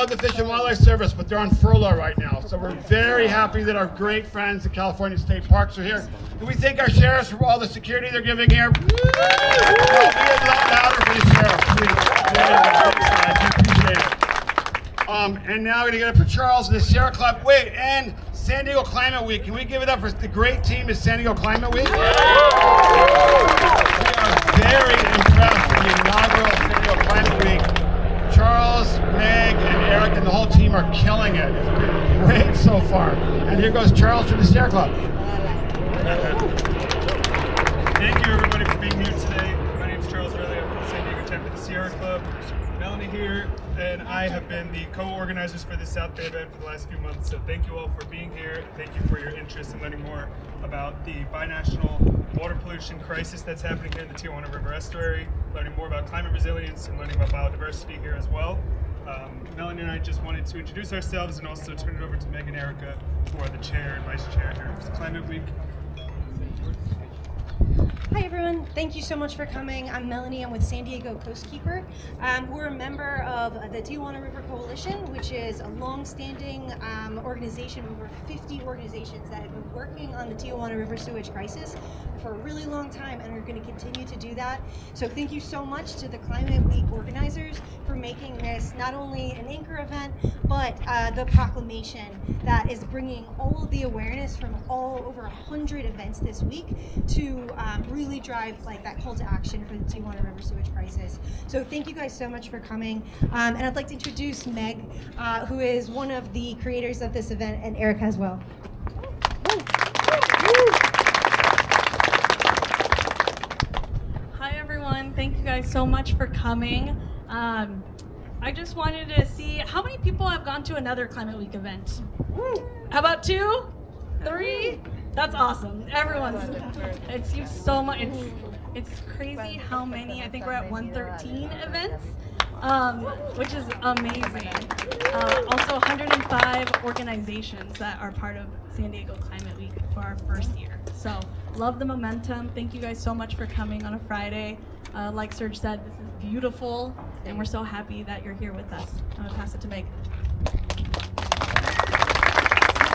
love the Fish and Wildlife Service, but they're on furlough right now. So we're very happy that our great friends at California State Parks are here. Can we thank our sheriffs for all the security they're giving here? Be a lot louder for the sheriff, please. There you go. Thanks, guys. We appreciate it. And now we're going to get up for Charles and the Sierra Club. Wait, and San Diego Climate Week. Can we give it up for the great team at San Diego Climate Week? We are very impressed with the inaugural San Diego Climate Week. Charles, Meg, and Eric and the whole team are killing it. It's been great so far. And here goes Charles from the Sierra Club. Thank you everybody for being here today. My name is Charles Riley. I'm from the San Diego chapter of the Sierra Club. Melanie here, and I have been the co-organizers for this South Bay event for the last few months. So thank you all for being here. Thank you for your interest in learning more about the binational water pollution crisis that's happening here in the Tijuana River Estuary, learning more about climate resilience, and learning about biodiversity here as well. Melanie and I just wanted to introduce ourselves and also turn it over to Meg and Erica, who are the chair and vice chair here for Climate Week. Hi everyone, thank you so much for coming. I'm Melanie, I'm with San Diego Coastkeeper. We're a member of the Tijuana River Coalition, which is a long-standing organization, over 50 organizations that have been working on the Tijuana River sewage crisis for a really long time and are going to continue to do that. So thank you so much to the Climate Week organizers for making this not only an anchor event, but the proclamation that is bringing all of the awareness from all over 100 events this week to really drive like that call to action for the Tijuana River sewage crisis. So thank you guys so much for coming. And I'd like to introduce Meg, who is one of the creators of this event, and Erica as well. Hi everyone, thank you guys so much for coming. I just wanted to see how many people have gone to another Climate Week event. How about 2? 3? That's awesome. Everyone's, it's you so much. It's crazy how many. I think we're at 113 events, which is amazing. Also 105 organizations that are part of San Diego Climate Week for our first year. So love the momentum. Thank you guys so much for coming on a Friday. Like Serge said, this is beautiful, and we're so happy that you're here with us. I'm gonna pass it to Meg.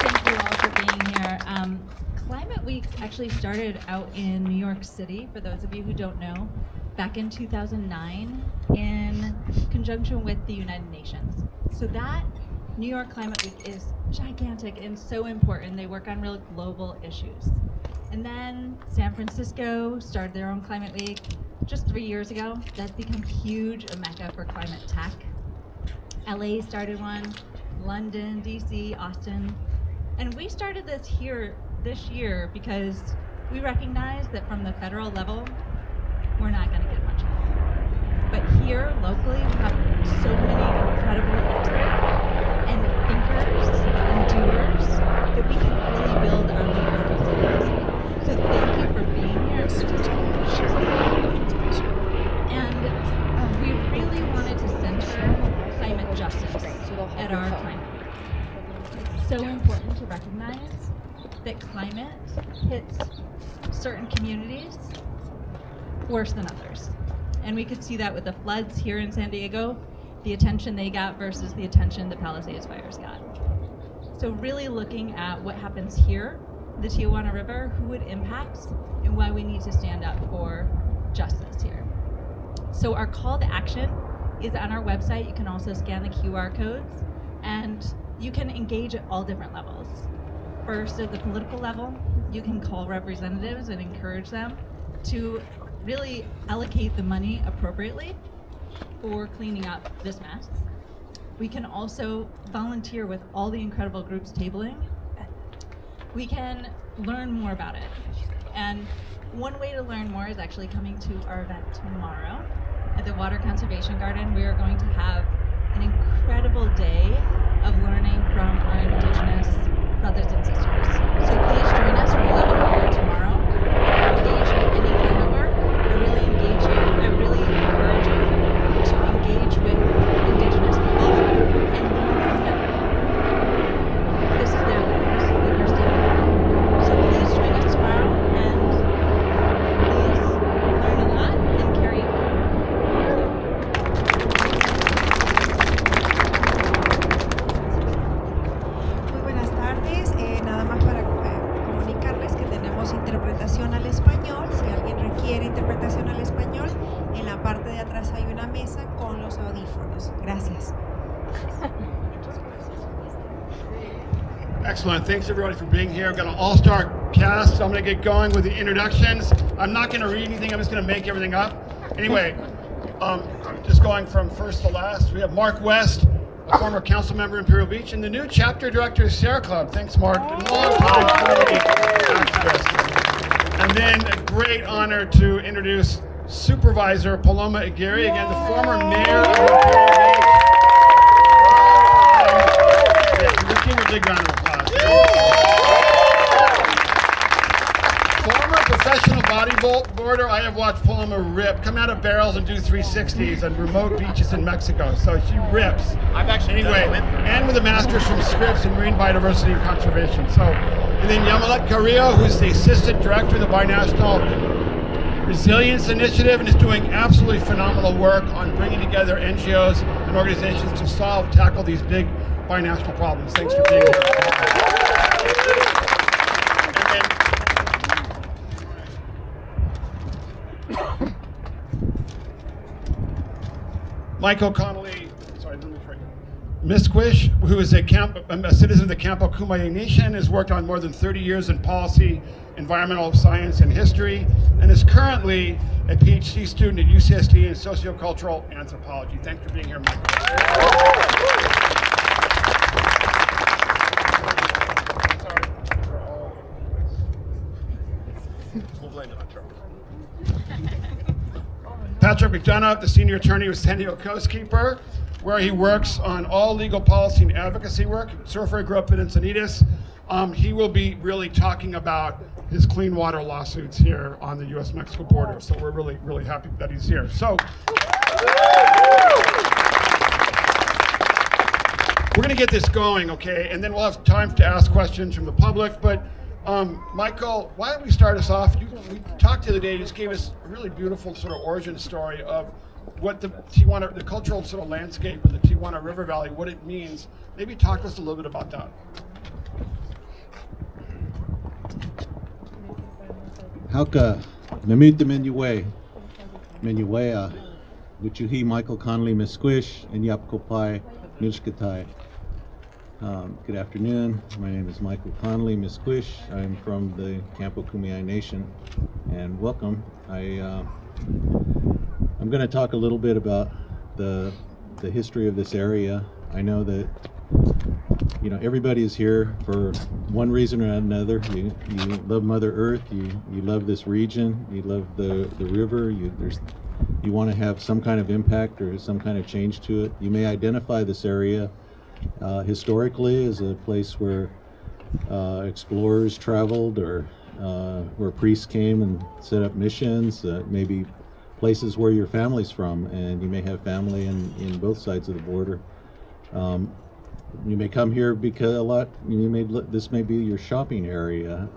Thank you all for being here. Climate Week actually started out in New York City, for those of you who don't know, back in 2009 in conjunction with the United Nations. So that New York Climate Week is gigantic and so important. They work on real global issues. And then San Francisco started their own Climate Week just 3 years ago. That's become huge, a mecca for climate tech. LA started one, London, DC, Austin. And we started this here this year because we recognize that from the federal level, we're not going to get much help. But here, locally, we have so many incredible experts and thinkers and doers that we can really build our local resilience. So thank you for being here. And we really wanted to center climate justice at our climate week. It's so important to recognize that climate hits certain communities worse than others. And we could see that with the floods here in San Diego, the attention they got versus the attention the Palisades fires got. So really looking at what happens here, the Tijuana River, who it impacts, and why we need to stand up for justice here. So our call to action is on our website. You can also scan the QR codes, and you can engage at all different levels. First, at the political level, you can call representatives and encourage them to really allocate the money appropriately for cleaning up this mess. We can also volunteer with all the incredible groups tabling. We can learn more about it. And one way to learn more is actually coming to our event tomorrow at the Water Conservation Garden. We are going to have an incredible day of learning from our Indigenous brothers and sisters. So please join us from 11 to 4 tomorrow. Engage in any kind of work. I really encourage you to engage with Indigenous people and learn from them. This is their lives that you're standing for. So please join us tomorrow, and please learn a lot and carry it forward. Thank you. quiere interpretación al español, en la parte de atrás hay una mesa con los audífonos. Gracias. Excellent. Thanks everybody for being here. We've got an all-star cast, so I'm going to get going with the introductions. I'm not going to read anything. I'm just going to make everything up. Anyway, just going from first to last, we have Mark West, a former council member in Imperial Beach, and the new chapter director of Sierra Club. Thanks, Mark. Long-time community activist. And then a great honor to introduce Supervisor Paloma Aguirre, again, the former mayor of Imperial Beach. Let's give her a big round of applause. Former professional bodyboarder, I have watched Paloma rip, come out of barrels and do 360s on remote beaches in Mexico. So she rips. I've actually Anyway, done it with her. and with a master's from Scripps in marine biodiversity and conservation. So, and then Yamilet Carrillo, who's the assistant director of the Binational Resilience Initiative and is doing absolutely phenomenal work on bringing together NGOs and organizations to tackle these big binational problems. Thanks for being here. Michael Connolly, sorry, let me try again. Misquish, who is a citizen of the Campo Kumeyaay Nation, has worked on more than 30 years in policy, environmental science, and history, and is currently a PhD student at UCSD in sociocultural anthropology. Thanks for being here, Michael. Sorry for all this. We'll blame it on Charles. Patrick McDonough, the senior attorney with San Diego Coastkeeper, where he works on all legal policy and advocacy work. Surfer grew up in Encinitas. He will be really talking about his clean water lawsuits here on the U.S.-Mexico border. So we're really, really happy that he's here. So we're going to get this going, okay? And then we'll have time to ask questions from the public. But Michael, why don't we start us off? We talked the other day, you just gave us a really beautiful sort of origin story of what the Tijuana, the cultural sort of landscape of the Tijuana River Valley, what it means. Maybe talk to us a little bit about that. Hauka, Namita Menuea, Wichuhi Michael Connolly Misquish, and Yapkopai Milshkatai. Good afternoon. My name is Michael Connolly Misquish. I'm from the Campo Kumeyaay Nation, and welcome. I'm going to talk a little bit about the history of this area. I know that everybody is here for one reason or another. You love Mother Earth. You love this region. You love the river. You want to have some kind of impact or some kind of change to it. You may identify this area historically as a place where explorers traveled, or where priests came and set up missions, maybe places where your family's from, and you may have family in both sides of the border. You may come here because this may be your shopping area.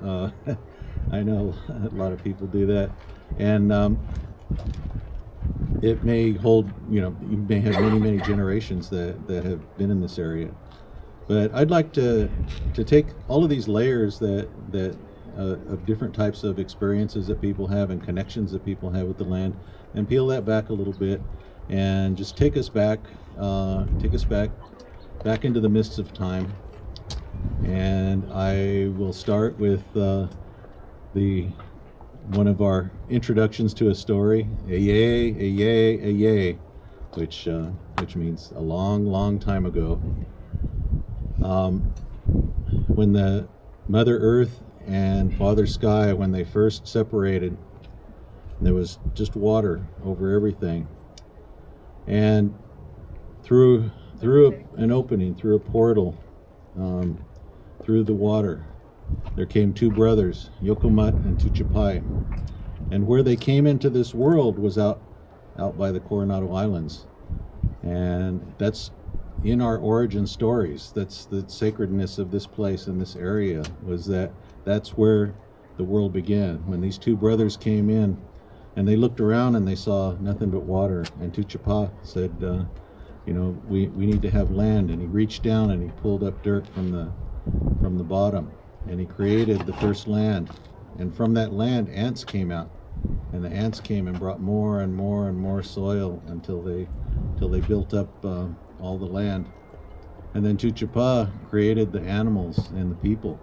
I know a lot of people do that, and it may hold, you may have many generations that have been in this area. But I'd like to take all of these layers that of different types of experiences that people have and connections that people have with the land, and peel that back a little bit, and just take us back into the mists of time. And I will start with one of our introductions to a story, Ayay, which means a long time ago. When the Mother Earth and Father Sky, when they first separated, there was just water over everything. And through an opening, through a portal, through the water, there came two brothers, Yokomat and Tuchapai. And where they came into this world was out by the Coronado Islands. And that's in our origin stories. That's the sacredness of this place and this area, was that's where the world began. When these two brothers came in and they looked around and they saw nothing but water. And Tuchapa said, we need to have land. And he reached down and he pulled up dirt from the bottom, and he created the first land. And from that land, ants came out, And the ants came and brought more and more and more soil until they built up all the land. And then Chuchapa created the animals and the people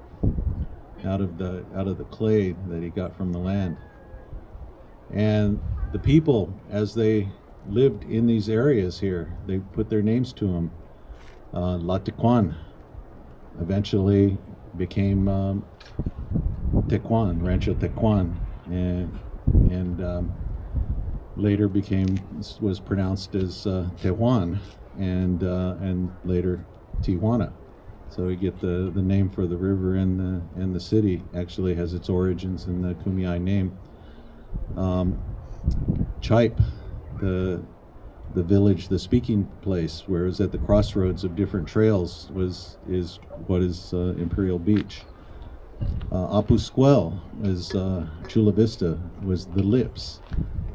out of the clay that he got from the land. And the people, as they lived in these areas here, they put their names to them. La Tecuan eventually became Tecuan, Rancho Tecuan, and later was pronounced as Tejuan, and later Tijuana. So we get the name for the river and the city actually has its origins in the Kumeyaay name. Chipe, the village, the speaking place, where it was at the crossroads of different trails, is what is Imperial Beach. Apusquel is Chula Vista, was the lips,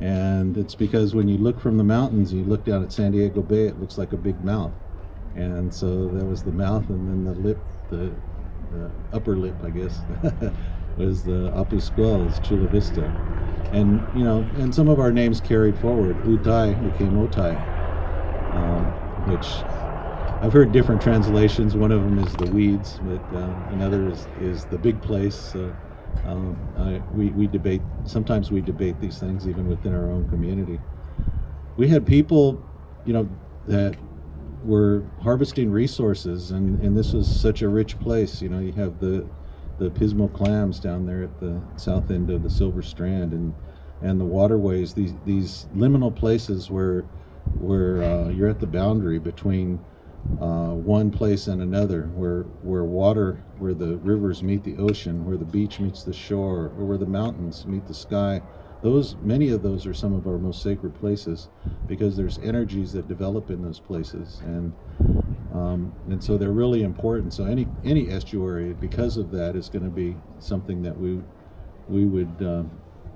and it's because when you look from the mountains, you look down at San Diego Bay, it looks like a big mouth, and so that was the mouth, and then the lip, the upper lip, I guess, was the Apusquel, is Chula Vista. And and some of our names carried forward. Utai became Otai, which I've heard different translations. One of them is the weeds, but another is the big place. We debate. Sometimes we debate these things even within our own community. We had people, that were harvesting resources, and this was such a rich place. You have the Pismo clams down there at the south end of the Silver Strand, and the waterways, these liminal places where you're at the boundary between one place and another, where the rivers meet the ocean, where the beach meets the shore, or where the mountains meet the sky. Many of those are some of our most sacred places because there's energies that develop in those places, and so they're really important. So any estuary, because of that, is going to be something that we would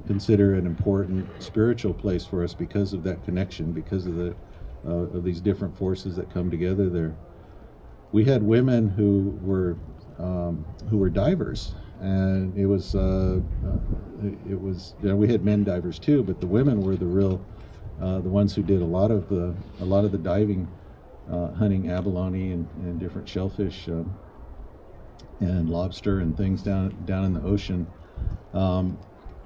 consider an important spiritual place for us because of that connection, because of these different forces that come together there. We had women who were divers, and it was we had men divers too, but the women were the ones who did a lot of the diving, hunting abalone and different shellfish and lobster and things down in the ocean.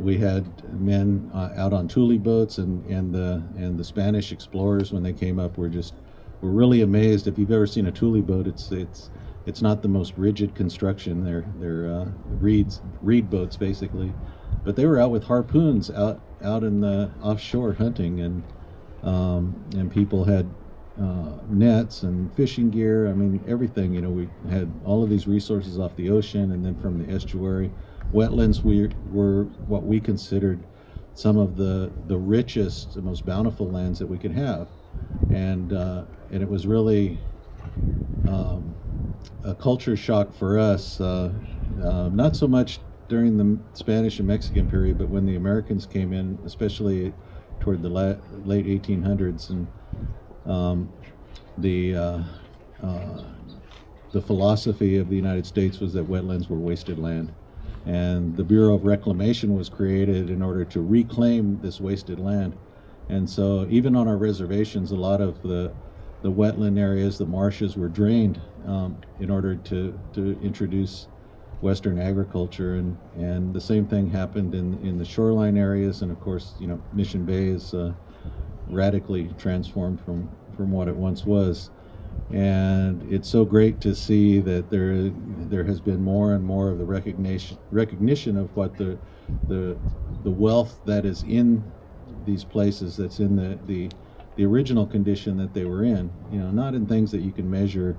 We had men out on tule boats, and the Spanish explorers, when they came up, were really amazed. If you've ever seen a tule boat, it's not the most rigid construction. They're reed boats basically, but they were out with harpoons out in the offshore hunting, and people had nets and fishing gear. I mean, everything. We had all of these resources off the ocean, and then from the estuary. Wetlands were what we considered some of the richest, the most bountiful lands that we could have, and it was really a culture shock for us. Not so much during the Spanish and Mexican period, but when the Americans came in, especially toward the late 1800s, and the philosophy of the United States was that wetlands were wasted land. And the Bureau of Reclamation was created in order to reclaim this wasted land. And so even on our reservations, a lot of the wetland areas, the marshes, were drained in order to introduce Western agriculture. And the same thing happened in the shoreline areas. And of course, Mission Bay is radically transformed from what it once was. And it's so great to see that there has been more and more of the recognition of what the wealth that is in these places, that's in the original condition that they were in. Not in things that you can measure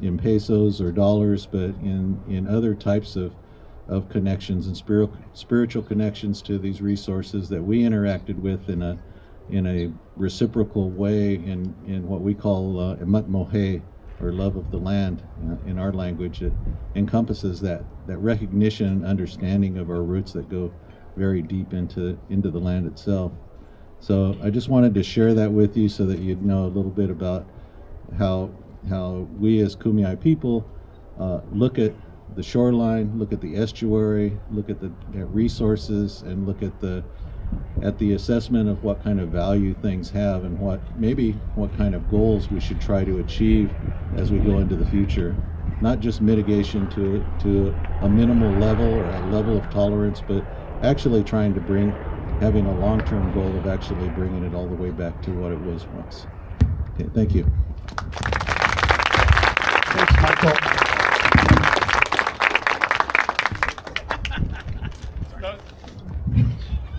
in pesos or dollars, but in other types of connections and spiritual connections to these resources that we interacted with in a reciprocal way, in what we call emat mohe, or love of the land in our language. It encompasses that recognition and understanding of our roots that go very deep into the land itself. So I just wanted to share that with you so that you'd know a little bit about how we as Kumeyaay people look at the shoreline, look at the estuary, look at the resources, and look at the assessment of what kind of value things have and what kind of goals we should try to achieve as we go into the future. Not just mitigation to a minimal level or a level of tolerance, but actually trying to having a long-term goal of actually bringing it all the way back to what it was once. Okay, thank you. Thanks, Michael.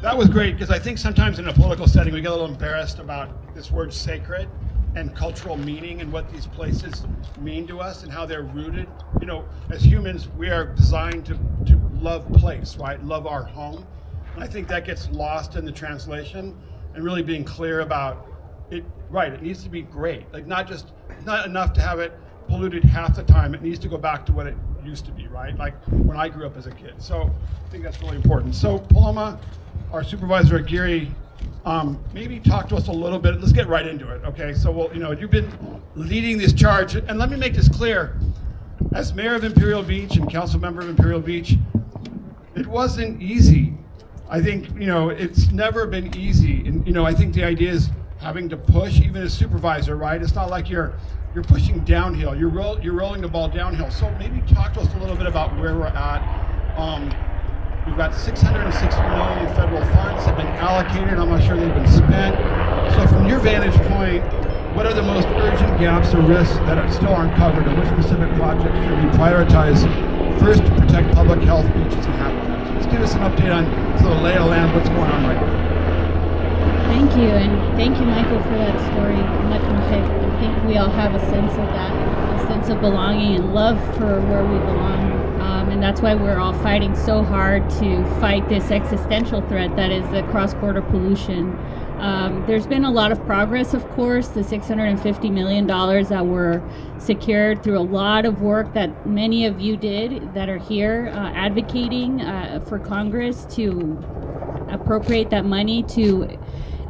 That was great, because I think sometimes in a political setting we get a little embarrassed about this word sacred and cultural meaning and what these places mean to us and how they're rooted. You know, as humans, we are designed to love place, right? Love our home. And I think that gets lost in the translation, and really being clear about it. Right, it needs to be great. Like not enough to have it polluted half the time. It needs to go back to what it used to be, right? Like when I grew up as a kid. So I think that's really important. So Paloma, our supervisor at Geary, maybe talk to us a little bit. Let's get right into it, okay? So, you've been leading this charge, and let me make this clear. As mayor of Imperial Beach and council member of Imperial Beach, it wasn't easy. I think, it's never been easy. And, I think the idea is having to push, even as supervisor, right? It's not like you're pushing downhill. You're rolling the ball downhill. So maybe talk to us a little bit about where we're at. We've got $660 million in federal funds have been allocated. I'm not sure they've been spent. So from your vantage point, what are the most urgent gaps or risks that still aren't covered, and which specific projects should we prioritize first to protect public health, beaches, and habitats? Just give us an update on the lay of land, what's going on right now. Thank you, and thank you, Michael, for that story. I think we all have a sense of that, a sense of belonging and love for where we belong. And that's why we're all fighting so hard to fight this existential threat that is the cross-border pollution. There's been a lot of progress, of course. The $650 million that were secured through a lot of work that many of you did that are here advocating for Congress to appropriate that money to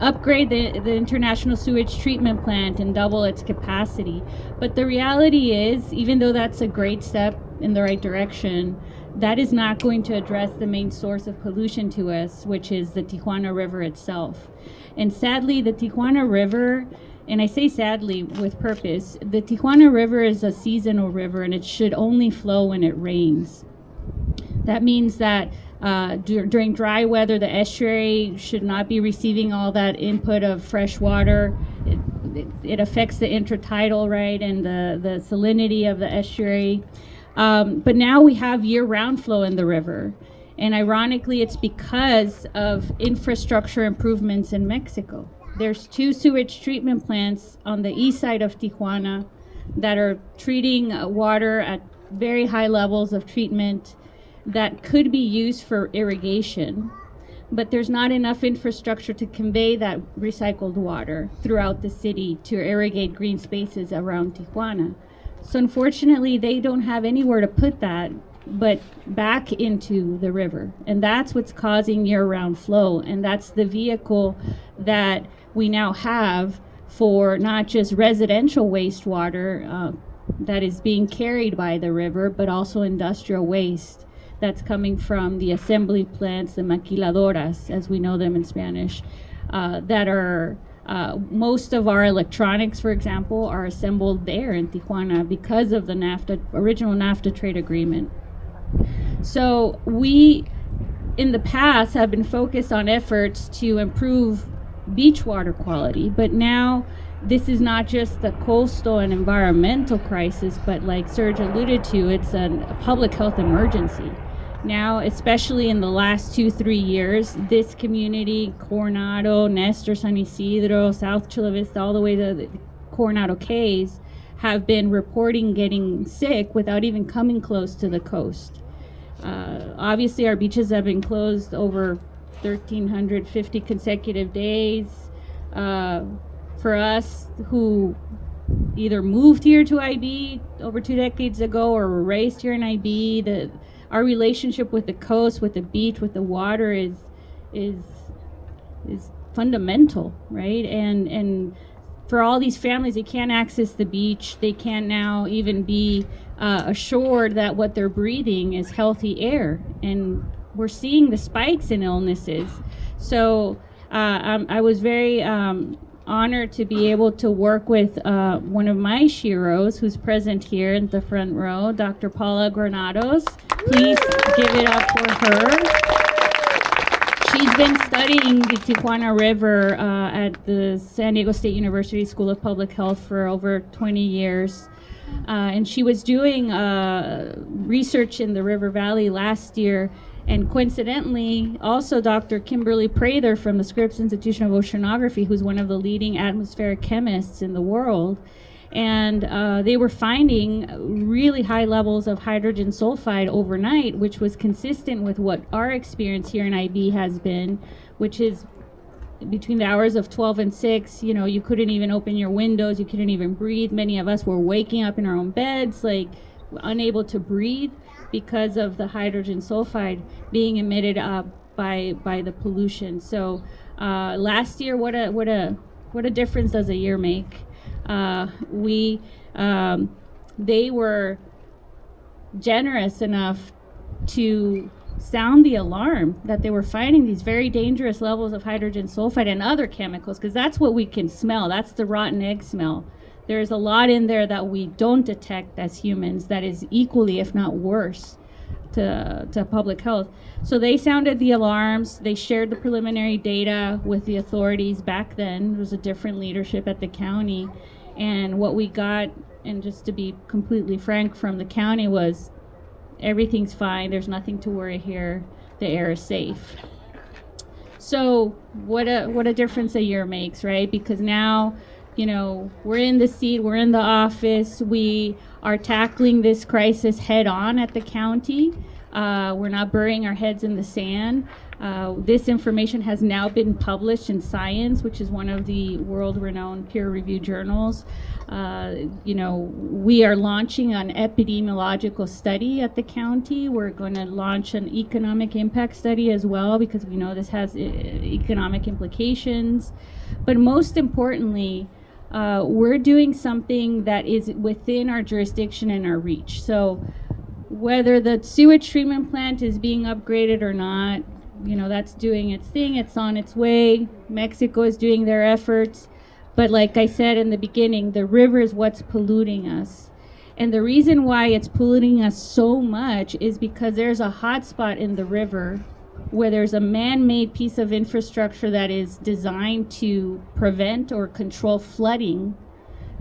upgrade the international sewage treatment plant and double its capacity. But the reality is, even though that's a great step in the right direction, that is not going to address the main source of pollution to us, which is the Tijuana River itself. And sadly, the Tijuana River, and I say sadly with purpose, the Tijuana River is a seasonal river, and it should only flow when it rains. That means that during dry weather, the estuary should not be receiving all that input of fresh water. It affects the intertidal, right, and the salinity of the estuary. But now we have year-round flow in the river. And ironically, it's because of infrastructure improvements in Mexico. There's 2 sewage treatment plants on the east side of Tijuana that are treating water at very high levels of treatment that could be used for irrigation, but there's not enough infrastructure to convey that recycled water throughout the city to irrigate green spaces around Tijuana. So unfortunately, they don't have anywhere to put that but back into the river. And that's what's causing year-round flow. And that's the vehicle that we now have for not just residential wastewater that is being carried by the river, but also industrial waste that's coming from the assembly plants, the maquiladoras, as we know them in Spanish, that are most of our electronics, for example, are assembled there in Tijuana because of the original NAFTA trade agreement. So we, in the past, have been focused on efforts to improve beach water quality, but now this is not just a coastal and environmental crisis, but like Serge alluded to, it's a public health emergency. Now, especially in the last 2-3 years, this community, Coronado, Nestor, San Isidro, South Chula Vista, all the way to the Coronado Cays, have been reporting getting sick without even coming close to the coast. Obviously, our beaches have been closed over 1,350 consecutive days. For us who either moved here to IB over 2 decades ago or were raised here in IB, our relationship with the coast, with the beach, with the water is fundamental, right? And for all these families, they can't access the beach. They can't now even be assured that what they're breathing is healthy air. And we're seeing the spikes in illnesses. So I was very honored to be able to work with one of my sheroes who's present here in the front row, Dr. Paula Granados. Please give it up for her. She's been studying the Tijuana River at the San Diego State University School of Public Health for over 20 years. And she was doing research in the River Valley last year. And coincidentally, also Dr. Kimberly Prather from the Scripps Institution of Oceanography, who's one of the leading atmospheric chemists in the world. And they were finding really high levels of hydrogen sulfide overnight, which was consistent with what our experience here in IB has been, which is between the hours of 12 and 6, you know, you couldn't even open your windows, you couldn't even breathe. Many of us were waking up in our own beds, like unable to breathe because of the hydrogen sulfide being emitted by the pollution. So last year, what a difference does a year make? They were generous enough to sound the alarm that they were finding these very dangerous levels of hydrogen sulfide and other chemicals, because that's what we can smell. That's the rotten egg smell. There's a lot in there that we don't detect as humans that is equally, if not worse, to public health. So they sounded the alarms. They shared the preliminary data with the authorities back then. There was a different leadership at the county. And what we got, and just to be completely frank from the county, was everything's fine. There's nothing to worry here. The air is safe. So what a difference a year makes, right? Because now, you know, we're in the seat, we're in the office, we are tackling this crisis head on at the county. We're not burying our heads in the sand. This information has now been published in Science, which is one of the world-renowned peer-reviewed journals. You know, we are launching an epidemiological study at the county. We're going to launch an economic impact study as well, because we know this has economic implications. But most importantly, we're doing something that is within our jurisdiction and our reach. So whether the sewage treatment plant is being upgraded or not, you know, that's doing its thing. It's on its way. Mexico is doing their efforts. But like I said in the beginning, the river is what's polluting us. And the reason why it's polluting us so much is because there's a hot spot in the river where there's a man-made piece of infrastructure that is designed to prevent or control flooding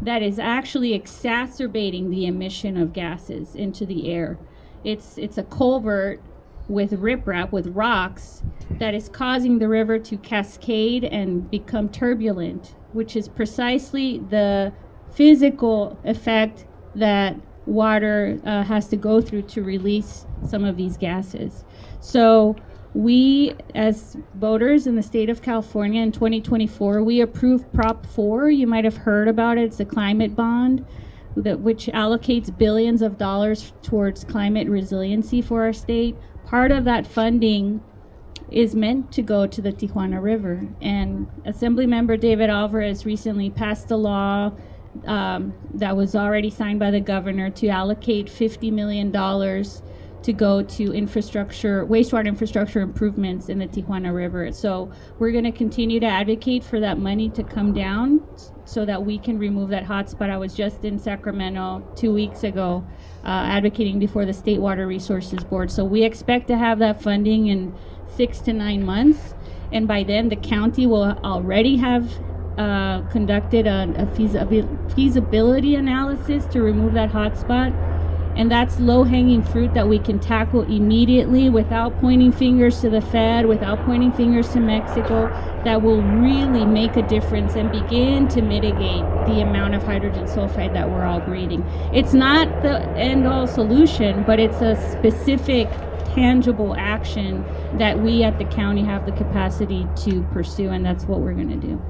that is actually exacerbating the emission of gases into the air. It's a culvert with riprap, with rocks, that is causing the river to cascade and become turbulent, which is precisely the physical effect that water has to go through to release some of these gases. So we, as voters in the state of California in 2024, we approved Prop 4. You might have heard about it. It's a climate bond which allocates billions of dollars towards climate resiliency for our state. Part of that funding is meant to go to the Tijuana River. And Assemblymember David Alvarez recently passed a law that was already signed by the governor to allocate $50 million to go to infrastructure, wastewater infrastructure improvements in the Tijuana River. So we're going to continue to advocate for that money to come down so that we can remove that hotspot. I was just in Sacramento 2 weeks ago advocating before the State Water Resources Board. So we expect to have that funding in 6 to 9 months. And by then the county will already have conducted a feasibility analysis to remove that hotspot. And that's low-hanging fruit that we can tackle immediately without pointing fingers to the Fed, without pointing fingers to Mexico, that will really make a difference and begin to mitigate the amount of hydrogen sulfide that we're all breathing. It's not the end-all solution, but it's a specific, tangible action that we at the county have the capacity to pursue, and that's what we're going to do.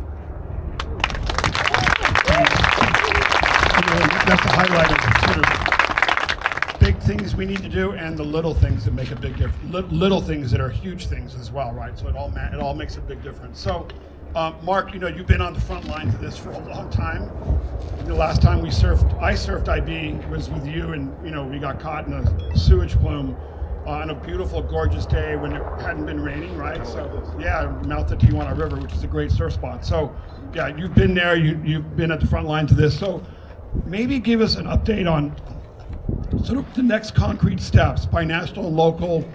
That's a highlight of sort of big things we need to do and the little things that make a big difference. Little things that are huge things as well, right? So it all makes a big difference. So Mark, you've been on the front lines of this for a long time. The last time I surfed IB was with you, and we got caught in a sewage plume on a beautiful, gorgeous day when it hadn't been raining, right? So yeah, mouth of the Tijuana River, which is a great surf spot. So yeah, you've been there. You've been at the front lines of this. So maybe give us an update on sort of the next concrete steps by national and local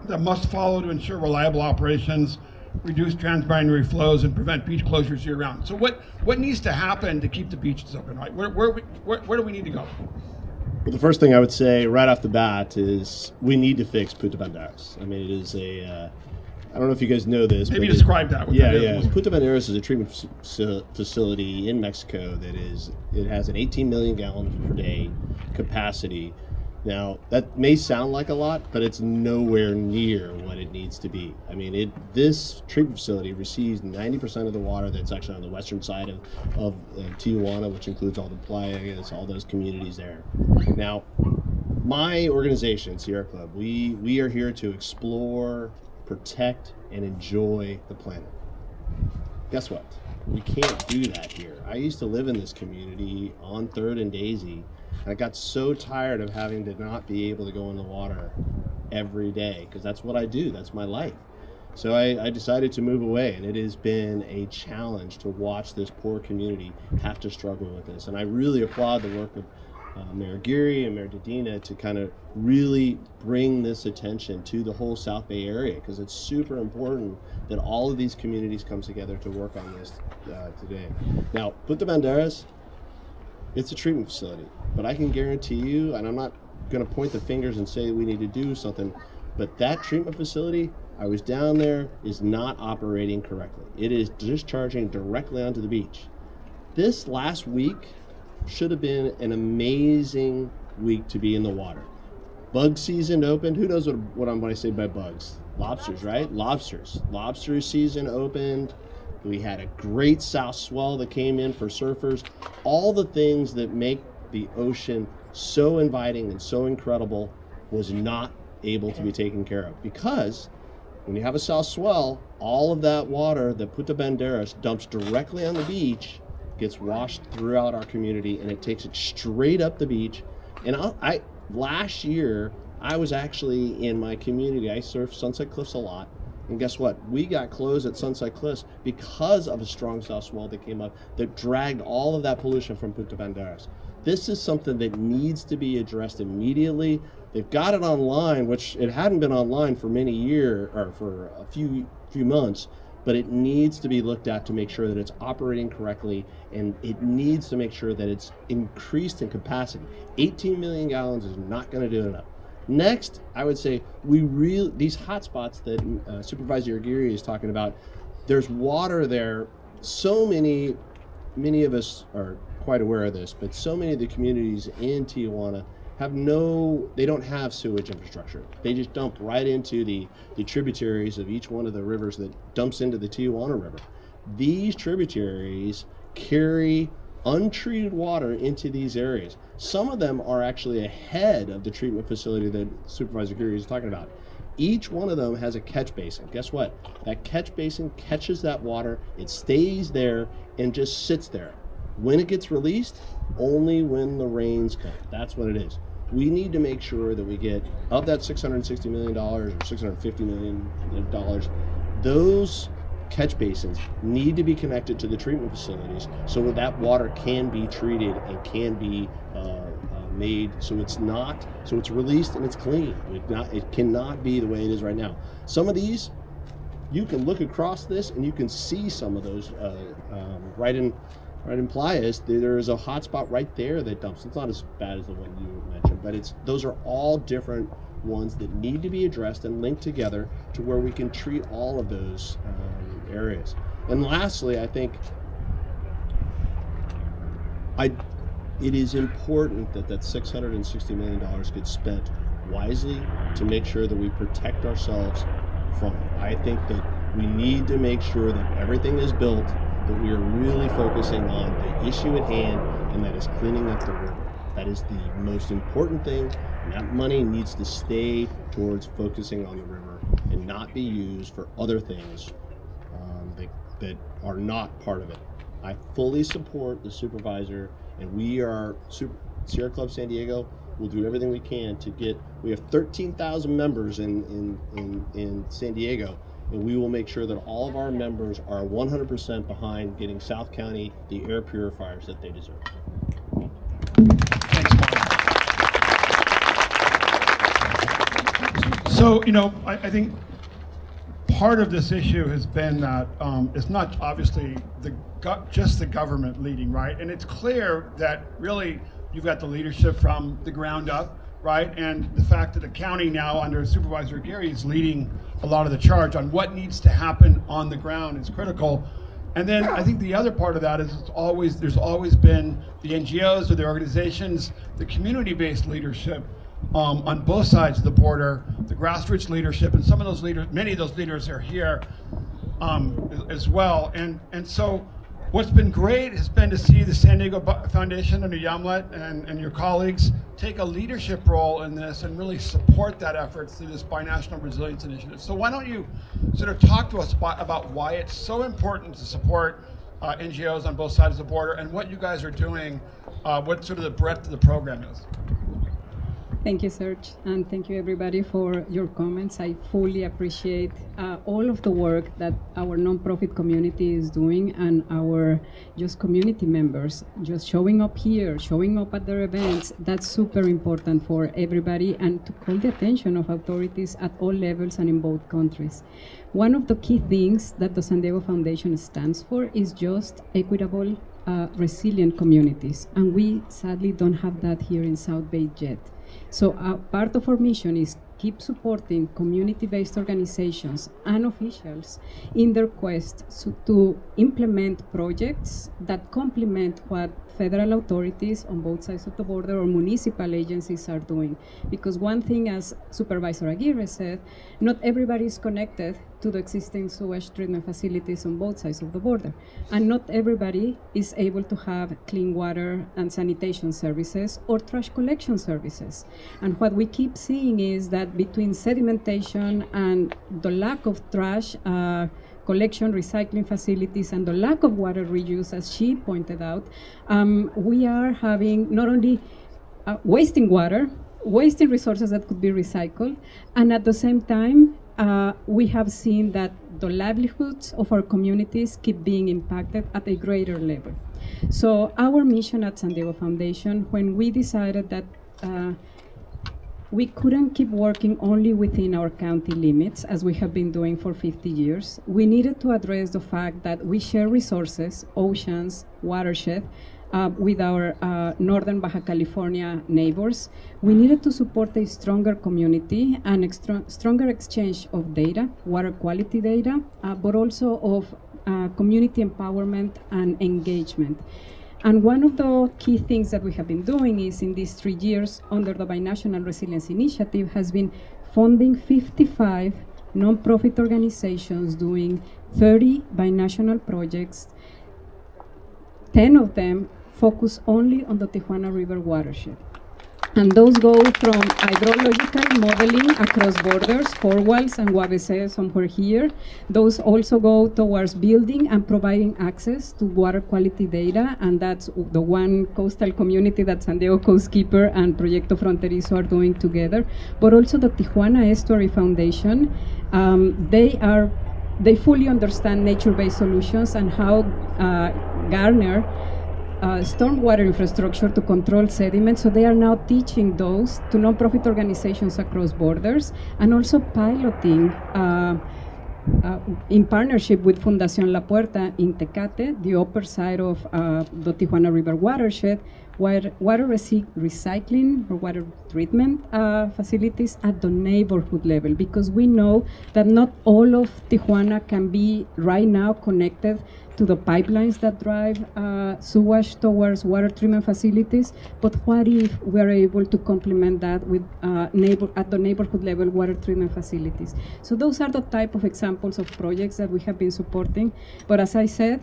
that must follow to ensure reliable operations, reduce transboundary flows, and prevent beach closures year-round. So what needs to happen to keep the beaches open, right? Where do we need to go? Well, the first thing I would say right off the bat is we need to fix Punta Banderas. I mean, it is I don't know if you guys know this. Maybe describe that. Punta Banderas is a treatment facility in Mexico it has an 18 million gallons per day capacity. Now, that may sound like a lot, but it's nowhere near what it needs to be. I mean, this treatment facility receives 90% of the water that's actually on the western side of Tijuana, which includes all the playas, all those communities there. Now, my organization, Sierra Club, we are here to explore, protect, and enjoy the planet. Guess what? We can't do that here. I used to live in this community on 3rd and Daisy, and I got so tired of having to not be able to go in the water every day, because that's what I do. That's my life. So I decided to move away, and it has been a challenge to watch this poor community have to struggle with this. And I really applaud the work of Mayor Geary and Mayor Dedina to kind of really bring this attention to the whole South Bay area, because it's super important that all of these communities come together to work on this today. Now, Punta Banderas, it's a treatment facility, but I can guarantee you, and I'm not going to point the fingers and say we need to do something, but that treatment facility, I was down there, is not operating correctly. It is discharging directly onto the beach. This last week should have been an amazing week to be in the water. Bug season opened. Who knows what I say by bugs? Lobsters, right? Lobsters. Lobster season opened. We had a great south swell that came in for surfers. All the things that make the ocean so inviting and so incredible was not able to be taken care of, because when you have a south swell, all of that water that Punta Banderas dumps directly on the beach gets washed throughout our community, and it takes it straight up the beach. And last year, I was actually in my community. I surfed Sunset Cliffs a lot. And guess what? We got closed at Sunset Cliffs because of a strong south swell that came up that dragged all of that pollution from Punta Banderas. This is something that needs to be addressed immediately. They've got it online, which it hadn't been online for many years, or for a few months, but it needs to be looked at to make sure that it's operating correctly, and it needs to make sure that it's increased in capacity. 18 million gallons is not going to do enough. Next, I would say these hotspots that Supervisor Aguirre is talking about, there's water there. So many of us are quite aware of this, but so many of the communities in Tijuana they don't have sewage infrastructure. They just dump right into the tributaries of each one of the rivers that dumps into the Tijuana River. These tributaries carry untreated water into these areas. Some of them are actually ahead of the treatment facility that Supervisor Geary is talking about. Each one of them has a catch basin. Guess what? That catch basin catches that water, it stays there, and just sits there. When it gets released, only when the rains come. That's what it is. We need to make sure that we get, of that $660 million or $650 million, those catch basins need to be connected to the treatment facilities so that water can be treated and can be made so it's released and it's clean. It cannot be the way it is right now. Some of these, you can look across this and you can see some of those right in Playas. There is a hot spot right there that dumps. It's not as bad as the one you mentioned, but those are all different ones that need to be addressed and linked together to where we can treat all of those areas. And lastly, I think it is important that $660 million gets spent wisely to make sure that we protect ourselves from it. I think that we need to make sure that everything is built, that we are really focusing on the issue at hand, and that is cleaning up the river. That is the most important thing, and that money needs to stay towards focusing on the river and not be used for other things that are not part of it. I fully support the supervisor, and we are Sierra Club San Diego. We'll do everything we can to get. We have 13,000 members in San Diego, and we will make sure that all of our members are 100% behind getting South County the air purifiers that they deserve. So, I think part of this issue has been that it's not obviously just the government leading, right? And it's clear that really you've got the leadership from the ground up, right? And the fact that the county now under Supervisor Gary is leading a lot of the charge on what needs to happen on the ground is critical. And then I think the other part of that is there's always been the NGOs or the organizations, the community-based leadership on both sides of the border, the grassroots leadership, and some of those leaders, many of those leaders are here as well. And so what's been great has been to see the San Diego Foundation under Yamlet and your colleagues take a leadership role in this and really support that effort through this Binational Resilience Initiative. So why don't you sort of talk to us about why it's so important to support NGOs on both sides of the border and what you guys are doing, what sort of the breadth of the program is. Thank you, Serge, and thank you everybody for your comments. I fully appreciate all of the work that our nonprofit community is doing and our just community members just showing up here, showing up at their events. That's super important for everybody and to call the attention of authorities at all levels and in both countries. One of the key things that the San Diego Foundation stands for is just equitable, resilient communities, and we sadly don't have that here in South Bay yet. So part of our mission is keep supporting community-based organizations and officials in their quest to implement projects that complement what federal authorities on both sides of the border or municipal agencies are doing. Because one thing, as Supervisor Aguirre said, not everybody is connected to the existing sewage treatment facilities on both sides of the border. And not everybody is able to have clean water and sanitation services or trash collection services. And what we keep seeing is that between sedimentation and the lack of trash collection, recycling facilities, and the lack of water reuse, as she pointed out, we are having not only wasting water, wasting resources that could be recycled, and at the same time, we have seen that the livelihoods of our communities keep being impacted at a greater level. So our mission at San Diego Foundation, when we decided that we couldn't keep working only within our county limits, as we have been doing for 50 years. We needed to address the fact that we share resources, oceans, watershed, with our northern Baja California neighbors. We needed to support a stronger community and stronger exchange of data, water quality data, but also of community empowerment and engagement. And one of the key things that we have been doing is in these 3 years under the Binational Resilience Initiative has been funding 55 nonprofit organizations doing 30 binational projects. 10 of them focus only on the Tijuana River watershed. And those go from hydrological modeling across borders, four walls and UABC somewhere here. Those also go towards building and providing access to water quality data, and that's the one coastal community that San Diego Coastkeeper and Proyecto Fronterizo are doing together. But also the Tijuana Estuary Foundation, they fully understand nature-based solutions and how garner stormwater infrastructure to control sediment, so they are now teaching those to nonprofit organizations across borders and also piloting in partnership with Fundación La Puerta in Tecate, the upper side of the Tijuana River watershed, water recycling or water treatment facilities at the neighborhood level, because we know that not all of Tijuana can be right now connected to the pipelines that drive sewage towards water treatment facilities, but what if we're able to complement that with at the neighborhood level water treatment facilities? So those are the type of examples of projects that we have been supporting, but as I said,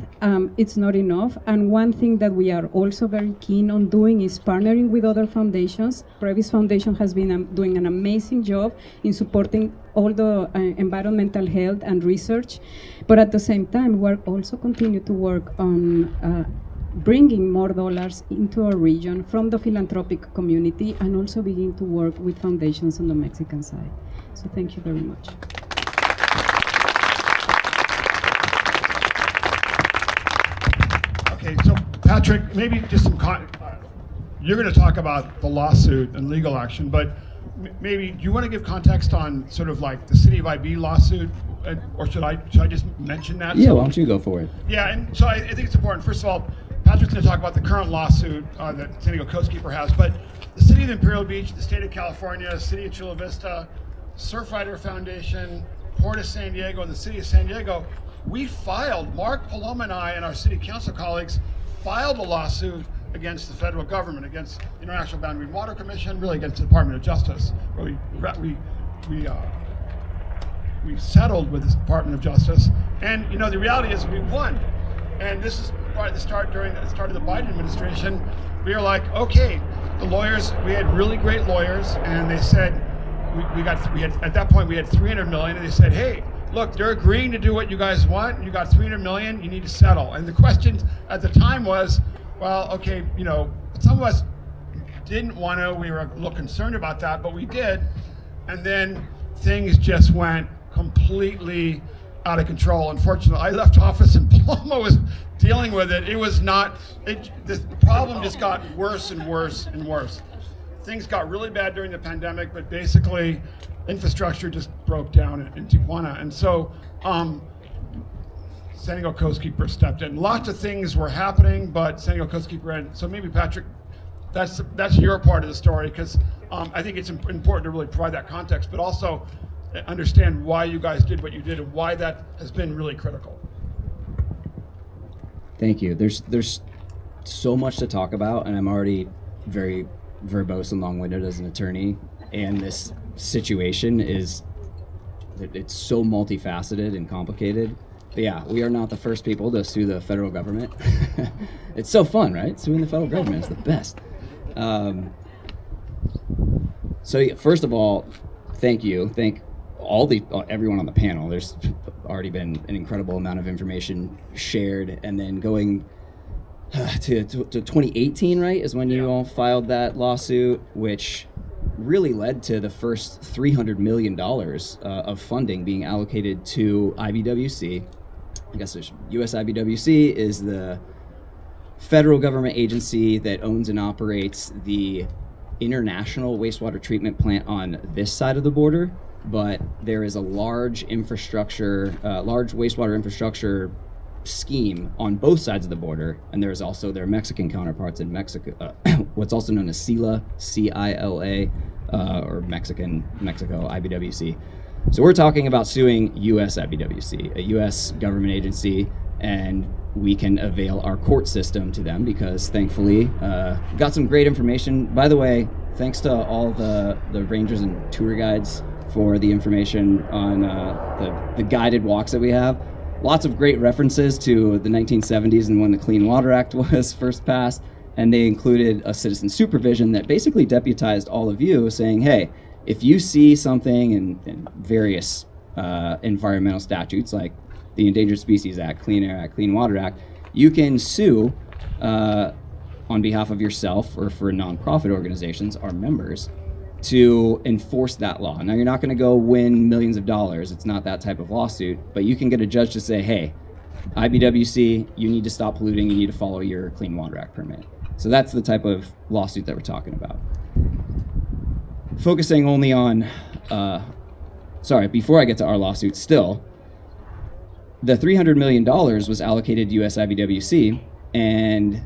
it's not enough, and one thing that we are also very keen on doing is partnering with other foundations. Previous Foundation has been doing an amazing job in supporting all the environmental health and research. But at the same time, we're also continue to work on bringing more dollars into our region from the philanthropic community and also begin to work with foundations on the Mexican side. So thank you very much. Okay, so Patrick, maybe just some you're going to talk about the lawsuit and legal action, but maybe do you want to give context on sort of like the City of IB lawsuit, or should I just mention that? Yeah, why don't you go for it? Yeah, and so I think it's important. First of all, Patrick's going to talk about the current lawsuit that San Diego Coastkeeper has, but the City of Imperial Beach, the State of California, City of Chula Vista, Surfrider Foundation, Port of San Diego, and the City of San Diego, we filed, Mark Paloma and I and our City Council colleagues filed a lawsuit against the federal government, against the International Boundary and Water Commission, really against the Department of Justice. Where we settled with the Department of Justice, and you know the reality is we won. And this is probably the start during the start of the Biden administration. We were like, okay, the lawyers, we had really great lawyers, and they said we had at that point we had 300 million, and they said, hey, look, they're agreeing to do what you guys want. You got 300 million, you need to settle. And the question at the time was, well, okay, you know, some of us didn't want to. We were a little concerned about that, but we did. And then things just went completely out of control. Unfortunately, I left office and Paloma was dealing with it. It was not, the problem just got worse and worse and worse. Things got really bad during the pandemic, but basically infrastructure just broke down in Tijuana. And so San Diego Coastkeeper stepped in. Lots of things were happening, but San Diego Coastkeeper, and so maybe Patrick, that's your part of the story, because I think it's important to really provide that context, but also understand why you guys did what you did and why that has been really critical. Thank you. There's so much to talk about, and I'm already very verbose and long-winded as an attorney, and this situation it's so multifaceted and complicated. But yeah, we are not the first people to sue the federal government. It's so fun, right? Suing the federal government is the best. So yeah, first of all, thank you. Thank everyone on the panel. There's already been an incredible amount of information shared, and then going to 2018, right, is when you all filed that lawsuit, which really led to the first $300 million of funding being allocated to IBWC. I guess there's US IBWC is the federal government agency that owns and operates the international wastewater treatment plant on this side of the border, but there is a large wastewater infrastructure scheme on both sides of the border, and there's also their Mexican counterparts in Mexico, what's also known as CILA, C-I-L-A, or Mexico, IBWC. So we're talking about suing US IBWC, a US government agency, and we can avail our court system to them because thankfully, got some great information. By the way, thanks to all the rangers and tour guides for the information on the guided walks that we have. Lots of great references to the 1970s and when the Clean Water Act was first passed, and they included a citizen supervision that basically deputized all of you, saying, hey, if you see something in various environmental statutes like the Endangered Species Act, Clean Air Act, Clean Water Act, you can sue on behalf of yourself or for nonprofit organizations, our members, to enforce that law. Now, you're not going to go win millions of dollars. It's not that type of lawsuit, but you can get a judge to say, hey, IBWC, you need to stop polluting. You need to follow your Clean Water Act permit. So that's the type of lawsuit that we're talking about. Focusing only on, before I get to our lawsuit still, the $300 million was allocated to US IBWC, and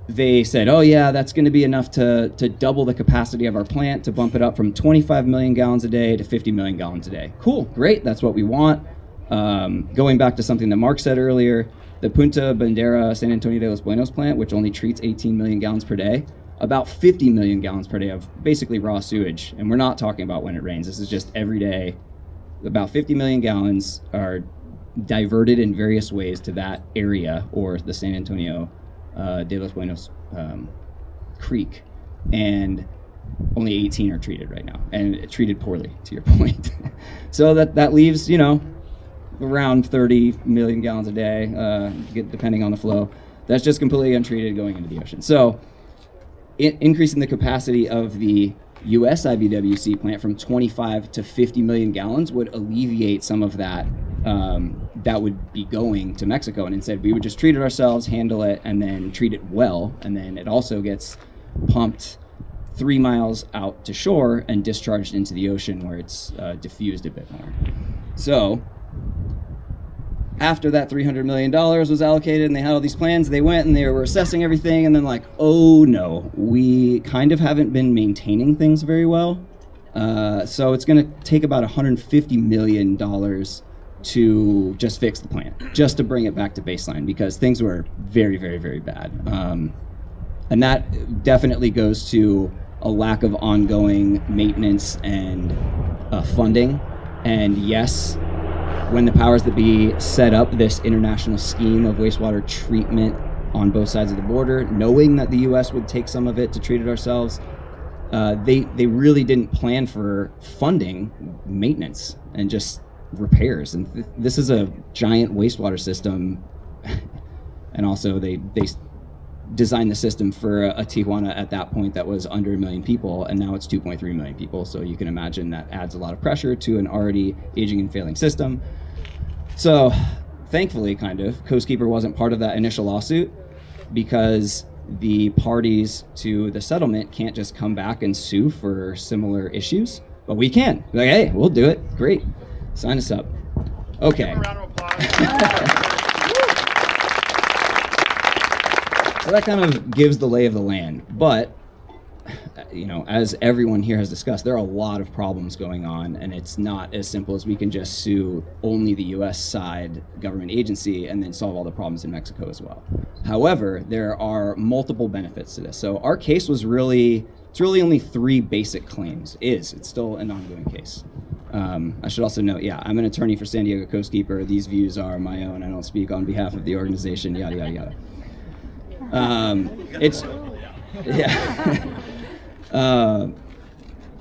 they said, oh yeah, that's going to be enough to double the capacity of our plant, to bump it up from 25 million gallons a day to 50 million gallons a day. Cool, great, that's what we want. Going back to something that Mark said earlier, the Punta Bandera San Antonio de los Buenos plant, which only treats 18 million gallons per day, about 50 million gallons per day of basically raw sewage. And we're not talking about when it rains, this is just every day. About 50 million gallons are diverted in various ways to that area, or the San Antonio de los Buenos Creek. And only 18 are treated right now, and treated poorly, to your point. So that leaves, around 30 million gallons a day, depending on the flow. That's just completely untreated going into the ocean. So increasing the capacity of the U.S. IBWC plant from 25 to 50 million gallons would alleviate some of that that would be going to Mexico. And instead, we would just treat it ourselves, handle it, and then treat it well. And then it also gets pumped 3 miles out to shore and discharged into the ocean where it's diffused a bit more. So after that $300 million was allocated and they had all these plans, they went and they were assessing everything, and then like, oh no, we kind of haven't been maintaining things very well. So it's gonna take about $150 million to just fix the plant, just to bring it back to baseline, because things were very, very, very bad. And that definitely goes to a lack of ongoing maintenance and funding. And yes, when the powers that be set up this international scheme of wastewater treatment on both sides of the border, knowing that the U.S. would take some of it to treat it ourselves, they really didn't plan for funding maintenance and just repairs. And this is a giant wastewater system, and also they designed the system for a Tijuana at that point that was under 1 million people, and now it's 2.3 million people. So you can imagine that adds a lot of pressure to an already aging and failing system. So thankfully, Coastkeeper wasn't part of that initial lawsuit, because the parties to the settlement can't just come back and sue for similar issues, but we can. Like, hey, we'll do it. Great. Sign us up. Okay. Give a round of applause. So that kind of gives the lay of the land. But, as everyone here has discussed, there are a lot of problems going on, and it's not as simple as we can just sue only the U.S. side government agency and then solve all the problems in Mexico as well. However, there are multiple benefits to this. So our case was really only 3 basic claims. It's still an ongoing case. I should also note, I'm an attorney for San Diego Coastkeeper. These views are my own. I don't speak on behalf of the organization, yada, yada, yada.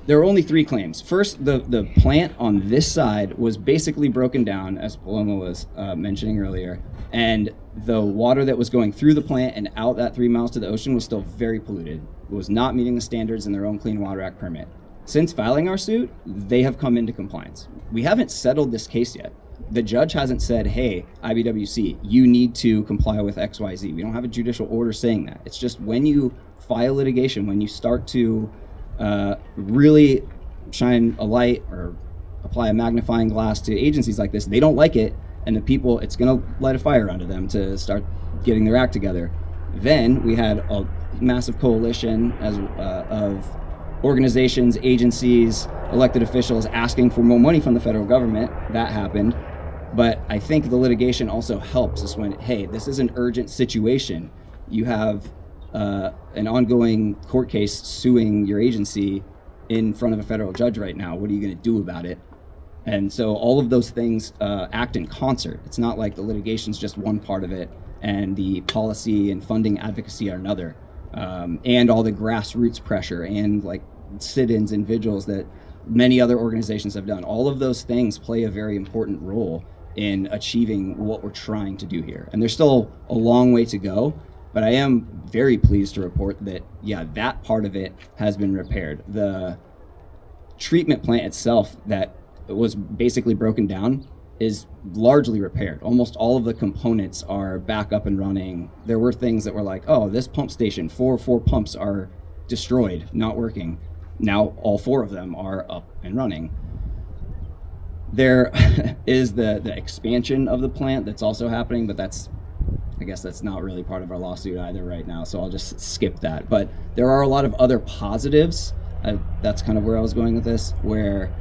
There are only 3 claims. First, the plant on this side was basically broken down, as Paloma was mentioning earlier, and the water that was going through the plant and out that 3 miles to the ocean was still very polluted. It was not meeting the standards in their own Clean Water Act permit. Since filing our suit, they have come into compliance. We haven't settled this case yet. The judge hasn't said, hey, IBWC, you need to comply with XYZ. We don't have a judicial order saying that. It's just when you file litigation, when you start to really shine a light or apply a magnifying glass to agencies like this, they don't like it, and the people, it's going to light a fire under them to start getting their act together. Then we had a massive coalition of organizations, agencies, elected officials asking for more money from the federal government. That happened. But I think the litigation also helps us when, hey, this is an urgent situation. You have an ongoing court case suing your agency in front of a federal judge right now. What are you going to do about it? And so all of those things act in concert. It's not like the litigation's just one part of it and the policy and funding advocacy are another. And all the grassroots pressure and like sit-ins and vigils that many other organizations have done. All of those things play a very important role in achieving what we're trying to do here. And there's still a long way to go, but I am very pleased to report that, that part of it has been repaired. The treatment plant itself that was basically broken down is largely repaired. Almost all of the components are back up and running. There were things that were like, oh, this pump station, four pumps are destroyed, not working. Now all 4 of them are up and running. There is the expansion of the plant that's also happening, but I guess that's not really part of our lawsuit either right now, so I'll just skip that. But there are a lot of other positives. That's kind of where I was going with this, where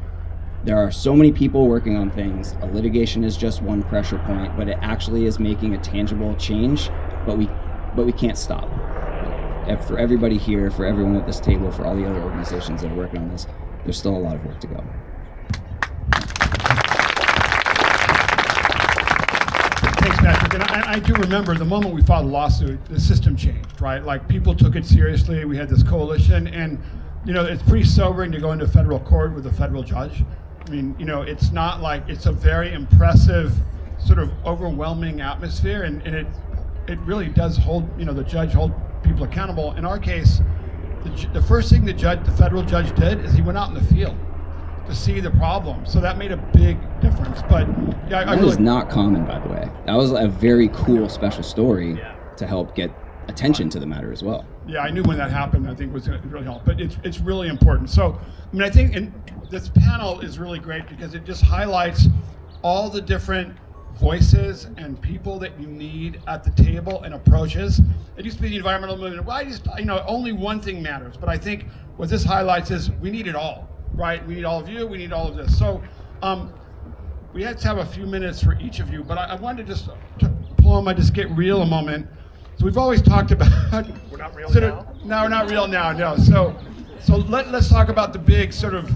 there are so many people working on things. A litigation is just one pressure point, but it actually is making a tangible change, but we can't stop. For everybody here, for everyone at this table, for all the other organizations that are working on this, there's still a lot of work to go. Thanks, Patrick. And I do remember the moment we filed the lawsuit, the system changed, right? Like people took it seriously. We had this coalition, and it's pretty sobering to go into federal court with a federal judge. I mean, it's not like it's a very impressive, sort of overwhelming atmosphere, and it really does hold, the judge hold people accountable. In our case, the first thing the federal judge did is he went out in the field to see the problem. So that made a big difference. But yeah, that was not common, by the way. That was a very cool special story to help get attention to the matter as well. Yeah, I knew when that happened, I think was going to really help. But it's really important. So, I think this panel is really great because it just highlights all the different voices and people that you need at the table and approaches. It used to be the environmental movement. Well, only one thing matters. But I think what this highlights is we need it all, right? We need all of you. We need all of this. So we had to have a few minutes for each of you. But I wanted to just, Paloma, just get real a moment. So we've always talked about. We're not real now? No, we're not real now. No. So let's talk about the big sort of,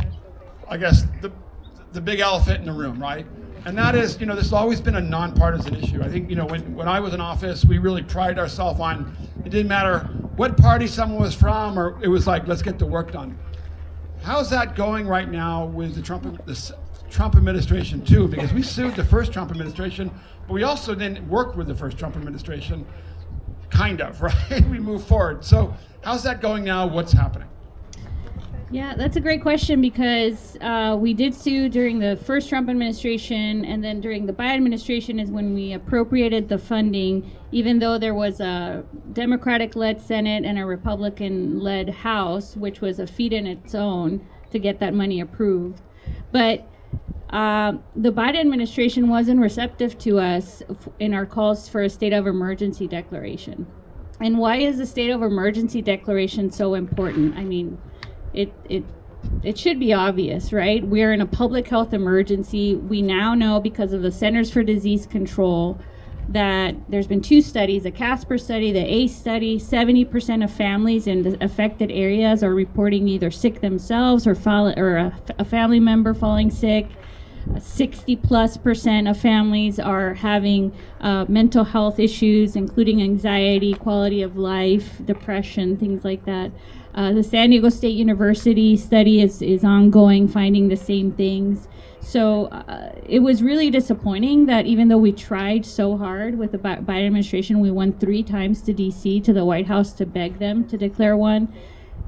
I guess, the big elephant in the room, right? And that is, this has always been a nonpartisan issue. I think, when I was in office, we really prided ourselves on, it didn't matter what party someone was from, or it was like, let's get the work done. How's that going right now with the Trump administration too? Because we sued the first Trump administration, but we also then worked with the first Trump administration, kind of, right? We moved forward. So how's that going now? What's happening? Yeah, that's a great question because we did sue during the first Trump administration, and then during the Biden administration is when we appropriated the funding, even though there was a Democratic-led Senate and a Republican-led House, which was a feat in its own to get that money approved. But the Biden administration wasn't receptive to us in our calls for a state of emergency declaration. And why is the state of emergency declaration so important? I mean, it should be obvious, right? We're in a public health emergency. We now know because of the Centers for Disease Control that there's been 2 studies, a CASPER study, the ACE study. 70% of families in the affected areas are reporting either sick themselves or a family member falling sick. 60+% of families are having mental health issues, including anxiety, quality of life, depression, things like that. The San Diego State University study is ongoing, finding the same things. So it was really disappointing that even though we tried so hard with the Biden administration, we went 3 times to DC, to the White House, to beg them to declare one,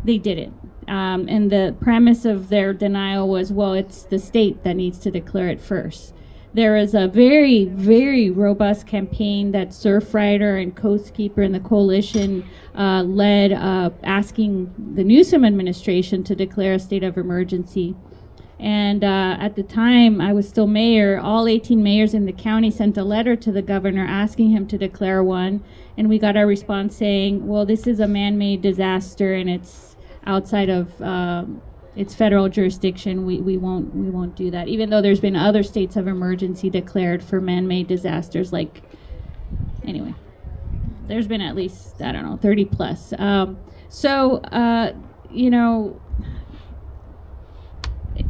they didn't. And the premise of their denial was, well, it's the state that needs to declare it first. There is a very, very robust campaign that Surfrider and Coastkeeper and the coalition led, asking the Newsom administration to declare a state of emergency. And at the time, I was still mayor. All 18 mayors in the county sent a letter to the governor asking him to declare one. And we got a response saying, well, this is a man-made disaster and it's outside of its federal jurisdiction. We won't do that. Even though there's been other states of emergency declared for man-made disasters. Anyway, there's been at least, 30 plus.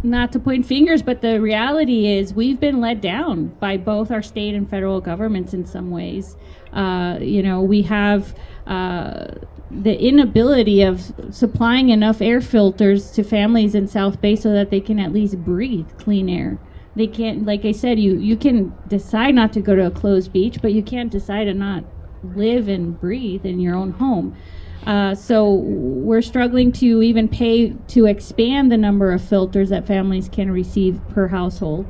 Not to point fingers, but the reality is we've been let down by both our state and federal governments in some ways. We have the inability of supplying enough air filters to families in South Bay so that they can at least breathe clean air. They can't, like I said, you can decide not to go to a closed beach, but you can't decide to not live and breathe in your own home. So we're struggling to even pay to expand the number of filters that families can receive per household.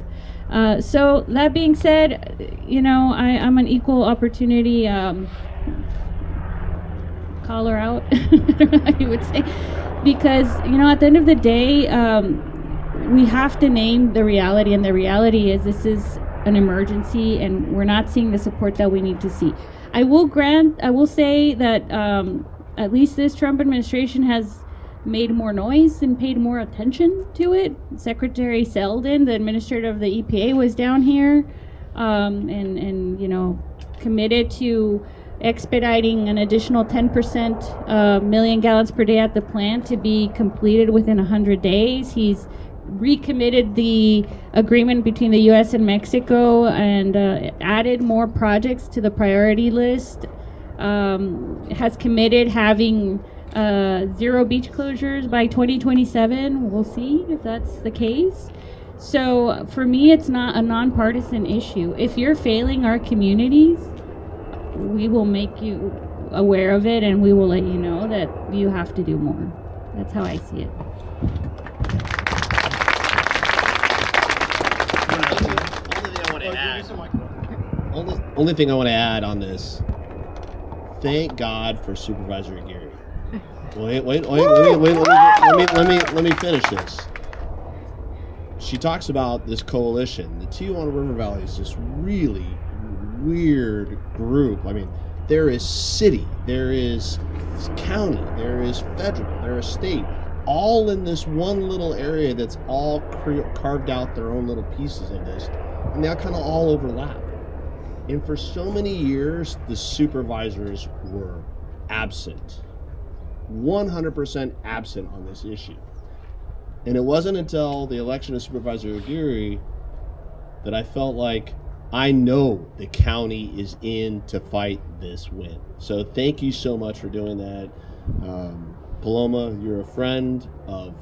So that being said, I'm an equal opportunity caller out, I don't know how you would say, because, at the end of the day, we have to name the reality, and the reality is this is an emergency and we're not seeing the support that we need to see. I will say that at least this Trump administration has made more noise and paid more attention to it. Secretary Selden, the administrator of the EPA, was down here and committed to expediting an additional 10% million gallons per day at the plant to be completed within 100 days. He's recommitted the agreement between the U.S. and Mexico and added more projects to the priority list. Has committed having 0 beach closures by 2027. We'll see if that's the case. So for me, it's not a nonpartisan issue. If you're failing our communities, we will make you aware of it, and we will let you know that you have to do more. That's how I see it. Only thing I want to add on this. Thank God for Supervisor Aguirre. Wait. Let me finish this. She talks about this coalition. The Tijuana River Valley is this really weird group. I mean, there is city, there is county, there is federal, there is state, all in this one little area that's all carved out their own little pieces of this, and they kind of all overlap. And for so many years, the supervisors were absent, 100% absent on this issue. And it wasn't until the election of Supervisor Aguirre that I felt like I know the county is in to fight this win. So thank you so much for doing that. Paloma, you're a friend of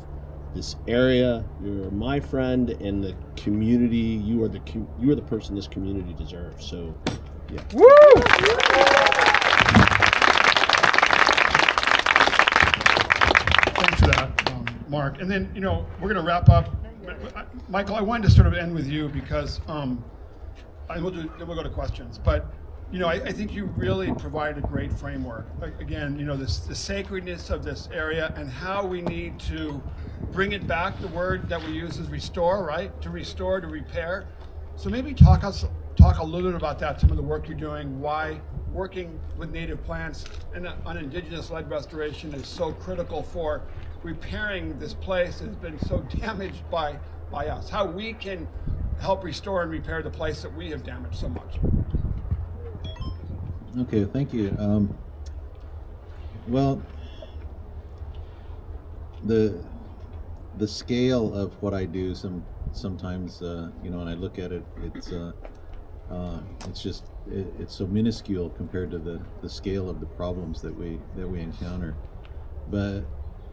this area. You're my friend, and the community. You are the person this community deserves. So, yeah. Woo! Thanks for that, Mark. And then, we're going to wrap up. Michael, I wanted to sort of end with you because, and we'll go to questions. But, I think you really provide a great framework. Again, the sacredness of this area and how we need to bring it back. The word that we use is restore, right? To restore, to repair. So maybe talk a little bit about that, some of the work you're doing, why working with native plants and on indigenous-led restoration is so critical for repairing this place that has been so damaged by us, how we can help restore and repair the place that we have damaged so much. Okay, thank you. Well, the scale of what I do sometimes, when I look at it, it's so minuscule compared to the scale of the problems that we encounter. But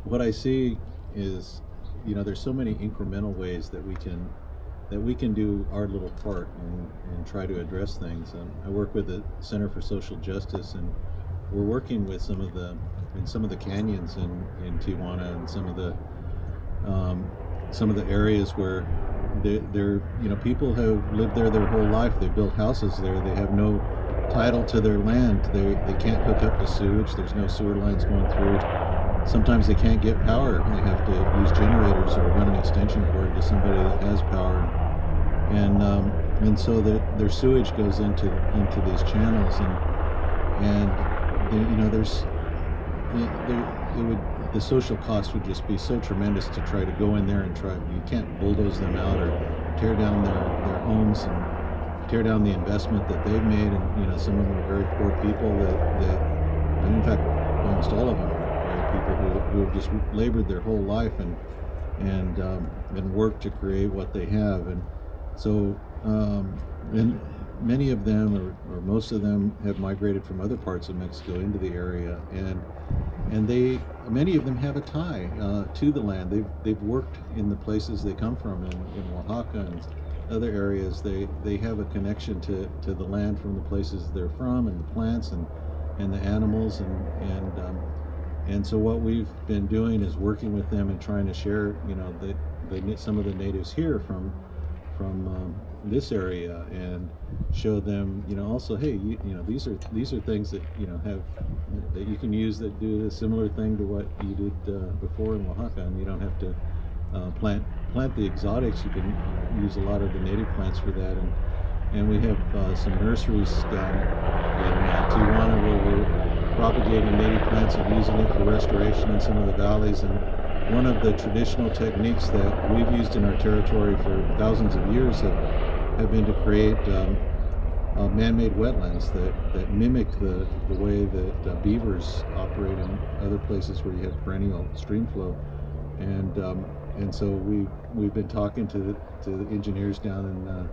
what I see is, there's so many incremental ways that we can do our little part and try to address things. I work with the Center for Social Justice, and we're working with some of the canyons in Tijuana and some of the areas where they're people have lived there their whole life. They built houses there. They have no title to their land. They can't hook up to sewage. There's no sewer lines going through. Sometimes they can't get power. They have to use generators or run an extension cord to somebody that has power. And so their sewage goes into these channels, the social cost would just be so tremendous to try to go in there and you can't bulldoze them out or tear down their homes and tear down the investment that they've made. And some of them are very poor people and in fact almost all of them are people who have just labored their whole life and worked to create what they have. And so and many of them or most of them have migrated from other parts of Mexico into the area, and many of them have a tie to the land. They've worked in the places they come from in Oaxaca and other areas. They have a connection to the land from the places they're from, and the plants and the animals, and so what we've been doing is working with them and trying to share some of the natives here from this area, and show them also, hey, these are things that that you can use that do a similar thing to what you did before in Oaxaca, and you don't have to plant the exotics. You can use a lot of the native plants for that, and we have some nurseries down in Tijuana where we're propagating native plants and using it for restoration in some of the valleys. And one of the traditional techniques that we've used in our territory for thousands of years have been to create man-made wetlands that mimic the way that beavers operate in other places where you have perennial stream flow. And so we've been talking to the engineers down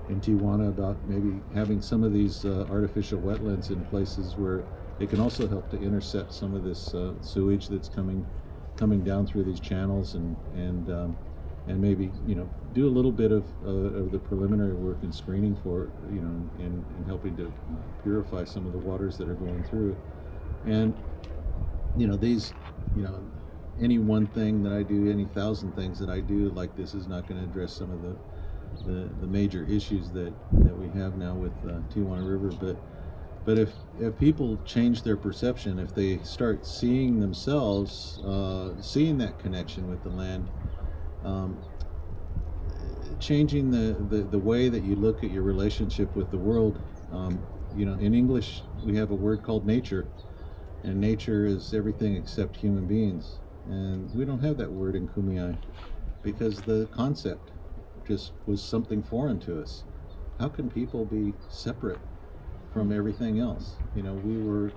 in Tijuana about maybe having some of these artificial wetlands in places where it can also help to intercept some of this sewage that's coming down through these channels, and maybe do a little bit of the preliminary work and screening for and helping to purify some of the waters that are going through. And these any one thing that I do, any 1,000 things that I do like this is not going to address some of the major issues that we have now with Tijuana River. But if people change their perception, if they start seeing themselves, seeing that connection with the land, changing the way that you look at your relationship with the world. In English we have a word called nature, and nature is everything except human beings. And we don't have that word in Kumeyaay because the concept just was something foreign to us. How can people be separate from everything else? We were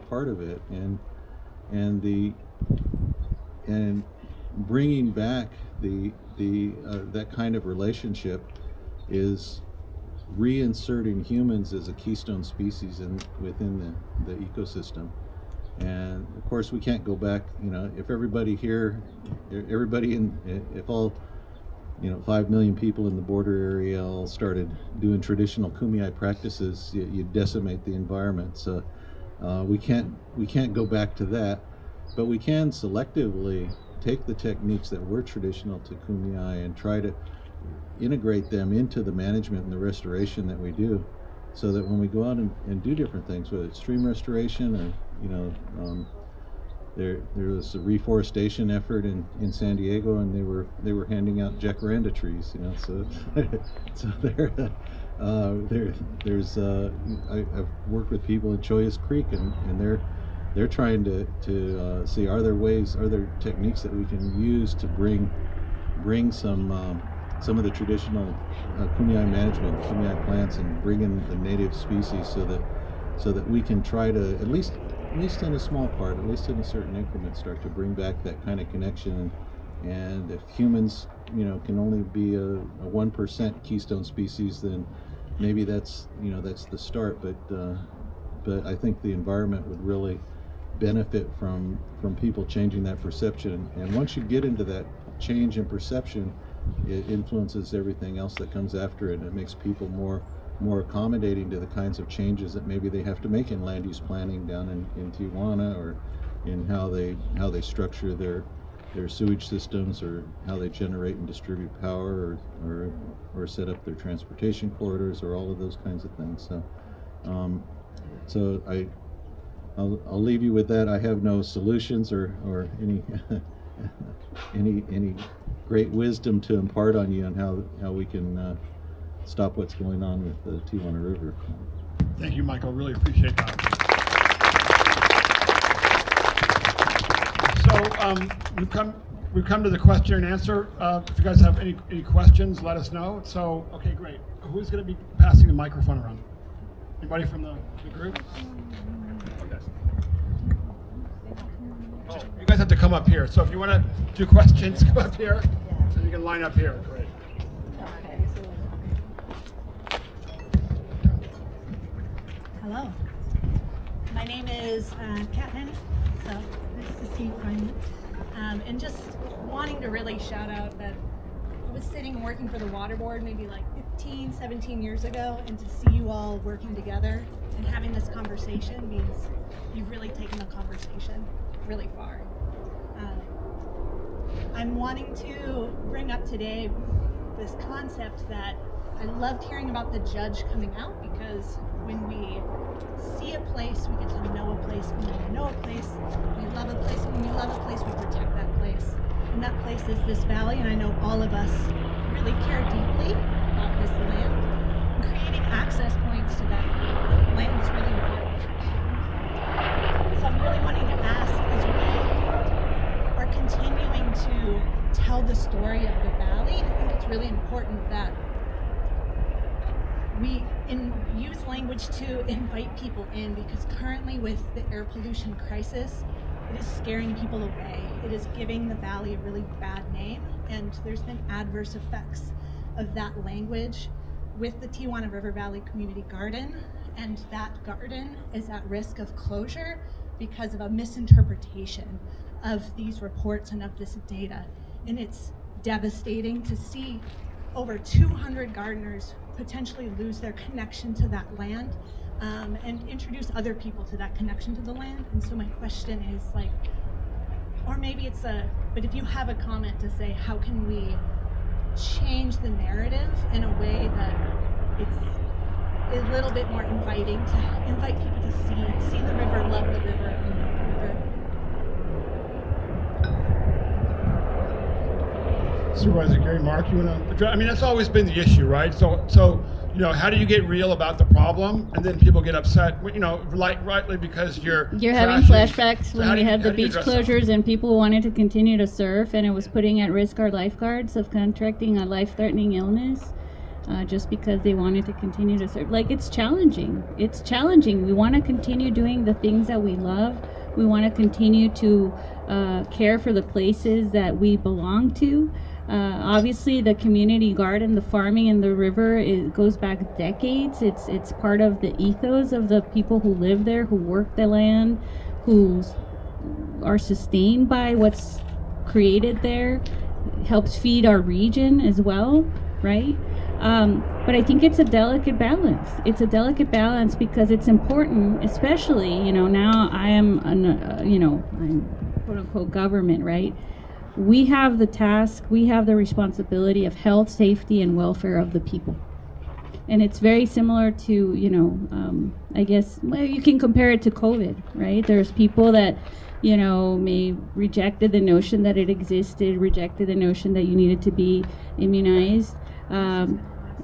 part of it, and bringing back the that kind of relationship is reinserting humans as a keystone species within the ecosystem. And of course we can't go back, if everybody here, if all 5 million people in the border area all started doing traditional Kumeyaay practices, you decimate the environment. So we can't go back to that, but we can selectively take the techniques that were traditional to Kumeyaay and try to integrate them into the management and the restoration that we do, so that when we go out and do different things, whether it's stream restoration or there was a reforestation effort in San Diego, and they were handing out jacaranda trees, so there's I've worked with people in Choyas Creek, and they're trying to see, are there techniques that we can use to bring some of the traditional Kumeyaay management, Kumeyaay plants, and bring in the native species, so that we can try to at least in a small part, at least in a certain increment, start to bring back that kind of connection. And if humans can only be a 1% keystone species, then maybe that's the start. But I think the environment would really benefit from people changing that perception. And once you get into that change in perception, it influences everything else that comes after it, and it makes people more accommodating to the kinds of changes that maybe they have to make in land use planning down in Tijuana, or in how they structure their sewage systems, or how they generate and distribute power, or set up their transportation corridors, or all of those kinds of things. So I'll leave you with that. I have no solutions or any any great wisdom to impart on you on how we can stop what's going on with the Tijuana River. Thank you, Michael. Really appreciate that. So we've come to the question and answer. If you guys have any questions, let us know. So, okay, great. Who's going to be passing the microphone around? Anybody from the group? Okay. Oh, you guys have to come up here. So if you want to do questions, come up here. So you can line up here. Great. Hello, my name is Kat Henny, so nice to see you finally. And just wanting to really shout out that I was sitting and working for the water board maybe like 15, 17 years ago, and to see you all working together and having this conversation means you've really taken the conversation really far. I'm wanting to bring up today this concept that I loved hearing about the judge coming out, because when we see a place, we get to know a place. And when we know a place, we love a place. And when we love a place, we protect that place. And that place is this valley, and I know all of us really care deeply about this land. And creating access points to that land is really important. So I'm really wanting to ask, as we are continuing to tell the story of the valley, I think it's really important that we use language to invite people in, because currently with the air pollution crisis, it is scaring people away. It is giving the valley a really bad name, and there's been adverse effects of that language with the Tijuana River Valley Community Garden, and that garden is at risk of closure because of a misinterpretation of these reports and of this data. And it's devastating to see over 200 gardeners potentially lose their connection to that land, and introduce other people to that connection to the land. And so my question is, like, or maybe it's but if you have a comment to say, how can we change the narrative in a way that it's a little bit more inviting, to invite people to see the river, love the river, and love the river. Supervisor Gary, Mark, you want to address? I mean, that's always been the issue, right? So you know, how do you get real about the problem, and then people get upset, you know, rightly because you're having trashing. flashbacks So when how we do you- had the how do you beach address that? closures and people wanted to continue to surf, and it was putting at risk our lifeguards of contracting a life-threatening illness. Just because they wanted to continue to serve. Like, it's challenging. It's challenging. We want to continue doing the things that we love. We want to continue to care for the places that we belong to. Obviously, the community garden, the farming in the river, it goes back decades. It's part of the ethos of the people who live there, who work the land, who are sustained by what's created there. It helps feed our region as well, right? But I think it's a delicate balance. It's a delicate balance because it's important, especially, you know, now I am, I'm quote unquote government, right? We have the task, we have the responsibility of health, safety, and welfare of the people. And it's very similar to, you know, I guess, well, you can compare it to COVID, right? There's people that, you know, may rejected the notion that it existed, rejected the notion that you needed to be immunized.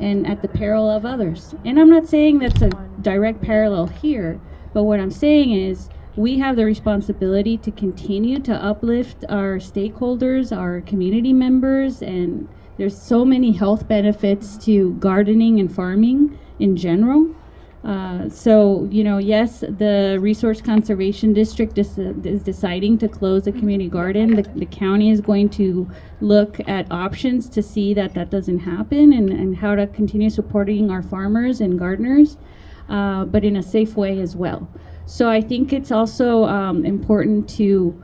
And at the peril of others. And I'm not saying that's a direct parallel here, but what I'm saying is we have the responsibility to continue to uplift our stakeholders, our community members, and there's so many health benefits to gardening and farming in general. So, you know, yes, the Resource Conservation District is deciding to close the community garden. The county is going to look at options to see that that doesn't happen, and how to continue supporting our farmers and gardeners, but in a safe way as well. So I think it's also important to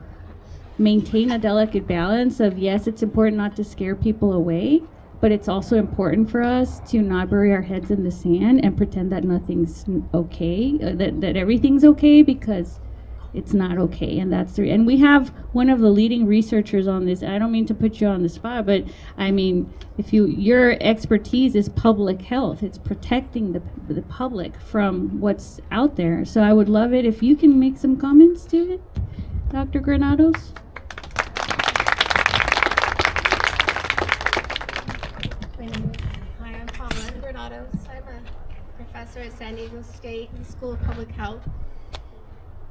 maintain a delicate balance of, yes, it's important not to scare people away, but it's also important for us to not bury our heads in the sand and pretend that nothing's okay, that everything's okay, because it's not okay. And and we have one of the leading researchers on this. I don't mean to put you on the spot, but I mean, your expertise is public health. It's protecting the public from what's out there. So I would love it if you can make some comments to it, Dr. Granados. Hi, I'm Pamela Granados. I'm a professor at San Diego State School of Public Health.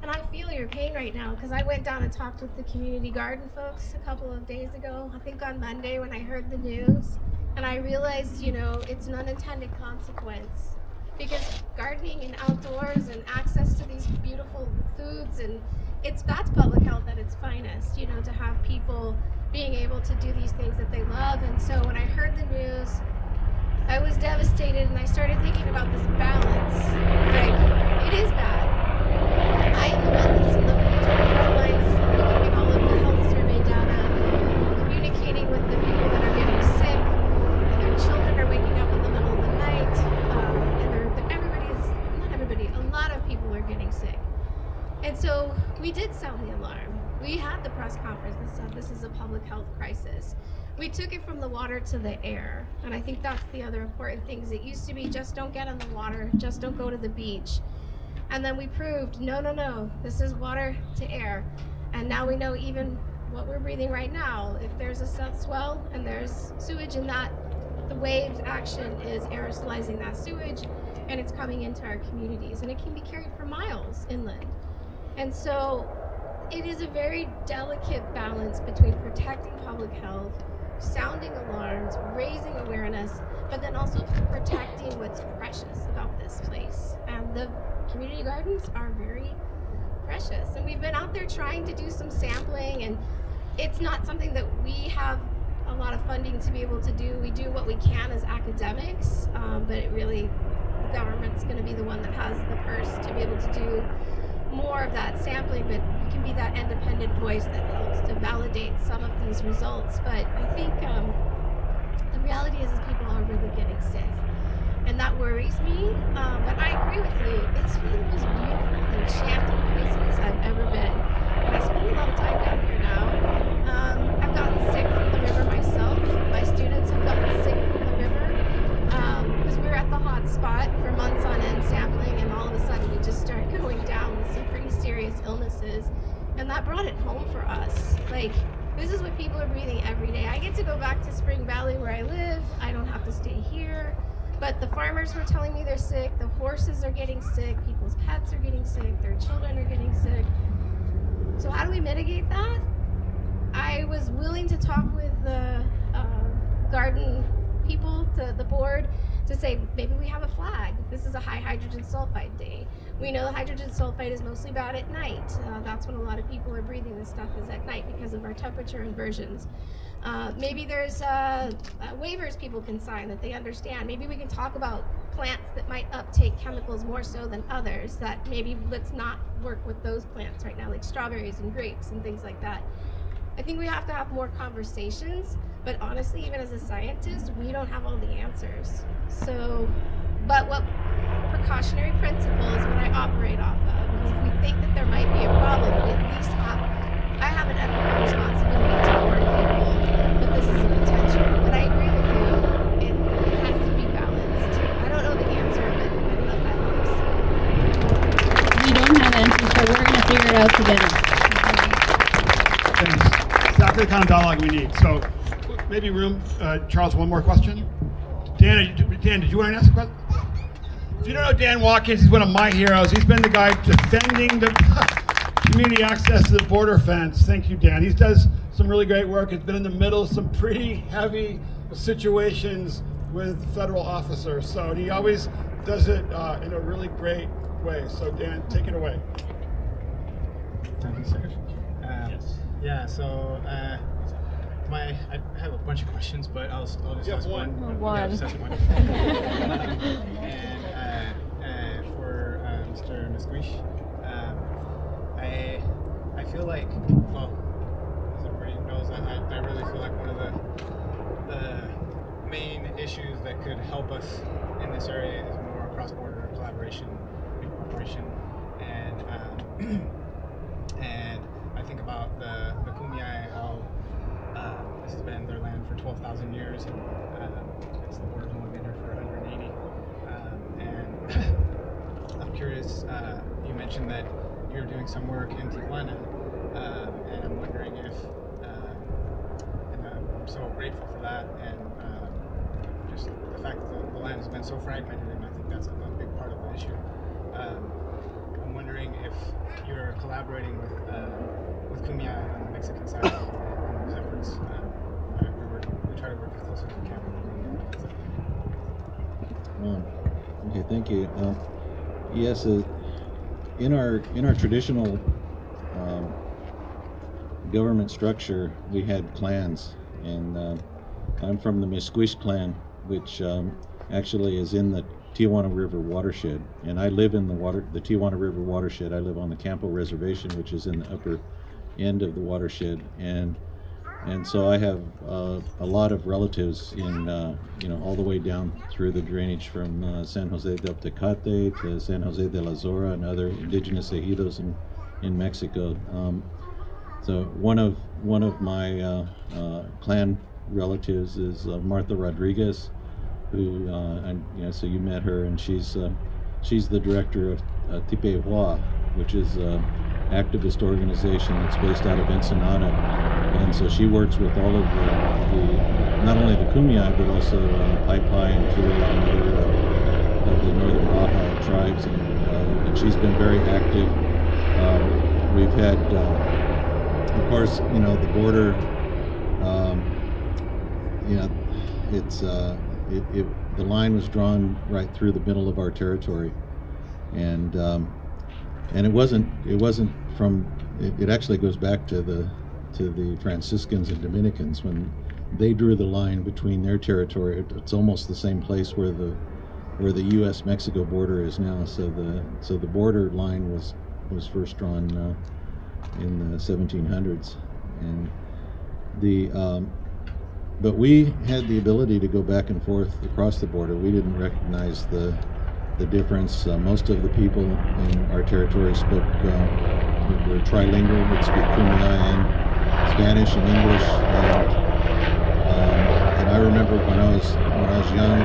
And I feel your pain right now, because I went down and talked with the community garden folks a couple of days ago, I think on Monday when I heard the news. And I realized, you know, it's an unintended consequence. Because gardening and outdoors and access to these beautiful foods, and that's public health at its finest, you know, to have people being able to do these things that they love. And so when I heard the news, I was devastated, and I started thinking about this balance. Like, it is bad. I am the one that's in the front lines, looking at all of the health survey data, communicating with the people that are getting sick, and their children are waking up in the middle of the night, and a lot of people are getting sick. And so we did sound the alarm. We had the press conference that said this is a public health crisis. We took it from the water to the air, and I think that's the other important thing. Is it used to be just don't get in the water, just don't go to the beach. And then we proved, no, this is water to air. And now we know even what we're breathing right now, if there's a swell and there's sewage in that, the waves action is aerosolizing that sewage, and it's coming into our communities, and it can be carried for miles inland. And so it is a very delicate balance between protecting public health, sounding alarms, raising awareness, but then also protecting what's precious about this place. And the community gardens are very precious. And we've been out there trying to do some sampling, and it's not something that we have a lot of funding to be able to do. We do what we can as academics, but it really, the government's going to be the one that has the purse to be able to do more of that sampling, but we can be that independent voice that helps to validate some of these results. But I think the reality is people are really getting sick, and that worries me. But I agree with you. It's one of the most beautiful, enchanting places I've ever been, and I spend a lot of time down here now. I've gotten sick from the river myself. My students have gotten sick from the river because we were at the hot spot for months on end sampling, and all of a sudden we just started going down with some pretty serious illnesses, and that brought it home for us. Like, this is what people are breathing every day. I get to go back to Spring Valley where I live. I don't have to stay here. But the farmers were telling me they're sick. The horses are getting sick. People's pets are getting sick. Their children are getting sick. So how do we mitigate that? I was willing to talk with the garden people, to the board, to say maybe we have a flag. This is a high hydrogen sulfide day. We know the hydrogen sulfide is mostly bad at night. That's when a lot of people are breathing this stuff, is at night because of our temperature inversions. Maybe there's waivers people can sign that they understand. Maybe we can talk about plants that might uptake chemicals more so than others, that maybe let's not work with those plants right now, like strawberries and grapes and things like that. I think we have to have more conversations, but honestly, even as a scientist, we don't have all the answers. So, but what precautionary principles would I operate off of? Because if we think that there might be a problem, we at least I have an ethical responsibility to warn people, but this is a potential. But I agree with you, it has to be balanced. I don't know the answer, but I don't know if that helps. We don't have answers, but we're going to figure it out together. Thanks. Exactly the kind of dialogue we need. So maybe Charles, one more question. Dan, did you want to ask a question? If you don't know Dan Watkins, he's one of my heroes. He's been the guy defending the community access to the border fence. Thank you, Dan. He does some really great work. He's been in the middle of some pretty heavy situations with federal officers. So he always does it in a really great way. So Dan, take it away. Thank you, Serge. Yeah, so I have a bunch of questions, but I'll just ask one. Yeah, just ask one. And for Mr. Misquish, I feel like, well, as everybody knows, I really feel like one of the main issues that could help us in this area is more cross-border collaboration and cooperation, and I think about the Kumeyaay, how this has been their land for 12,000 years, and it's the border's only been here for 180. And I'm curious, you mentioned that you're doing some work in Tijuana, and I'm wondering if, and I'm so grateful for that, and just the fact that the land has been so fragmented, and I think that's a big part of the issue. I'm wondering if you're collaborating with Kumeyaay on the Mexican side in those efforts. We try to work as close as we can with Kumeyaay. Okay, thank you. Yes, in our traditional government structure, we had clans, and I'm from the Misquish clan, which actually is in the Tijuana River watershed, and I live in the Tijuana River watershed. I live on the Campo Reservation, which is in the upper end of the watershed, and so I have a lot of relatives in all the way down through the drainage from San Jose del Tecate to San Jose de la Zora and other indigenous ejidos in Mexico. So one of my clan relatives is Martha Rodriguez, who so you met her, and she's the director of Tipewa, which is an activist organization that's based out of Ensenada, and so she works with all of the not only the Kumeyaay but also Pai Pai and Kila and other of the northern Baja tribes, and she's been very active. We've had, of course, the border. The line was drawn right through the middle of our territory, and it wasn't from. It actually goes back to the Franciscans and Dominicans when they drew the line between their territory. It's almost the same place where the U.S.-Mexico border is now. So the border line was first drawn in the 1700s, and but we had the ability to go back and forth across the border. We didn't recognize the difference. Most of the people in our territory were trilingual, would speak Kumeyaay and Spanish and English, and I remember when I was young,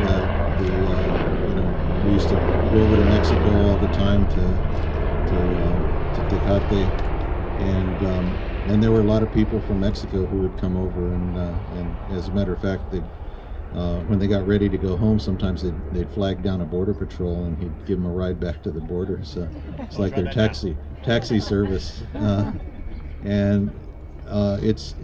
we used to go over to Mexico all the time to Tecate, and there were a lot of people from Mexico who would come over, and as a matter of fact, when they got ready to go home, sometimes they'd flag down a border patrol, and he'd give them a ride back to the border. So it's like their taxi service, and it's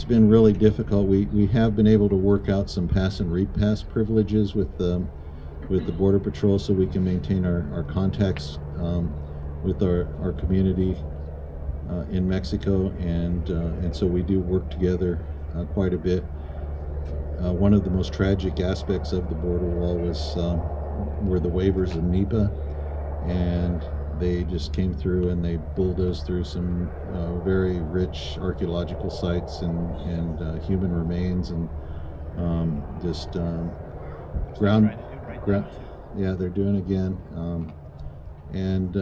been really difficult. We have been able to work out some pass and repass privileges with the border patrol, so we can maintain our contacts with our community in Mexico, and so we do work together quite a bit. One of the most tragic aspects of the border wall were the waivers of NEPA, and they just came through and they bulldozed through some very rich archaeological sites and human remains, and ground. Yeah, they're doing it again, and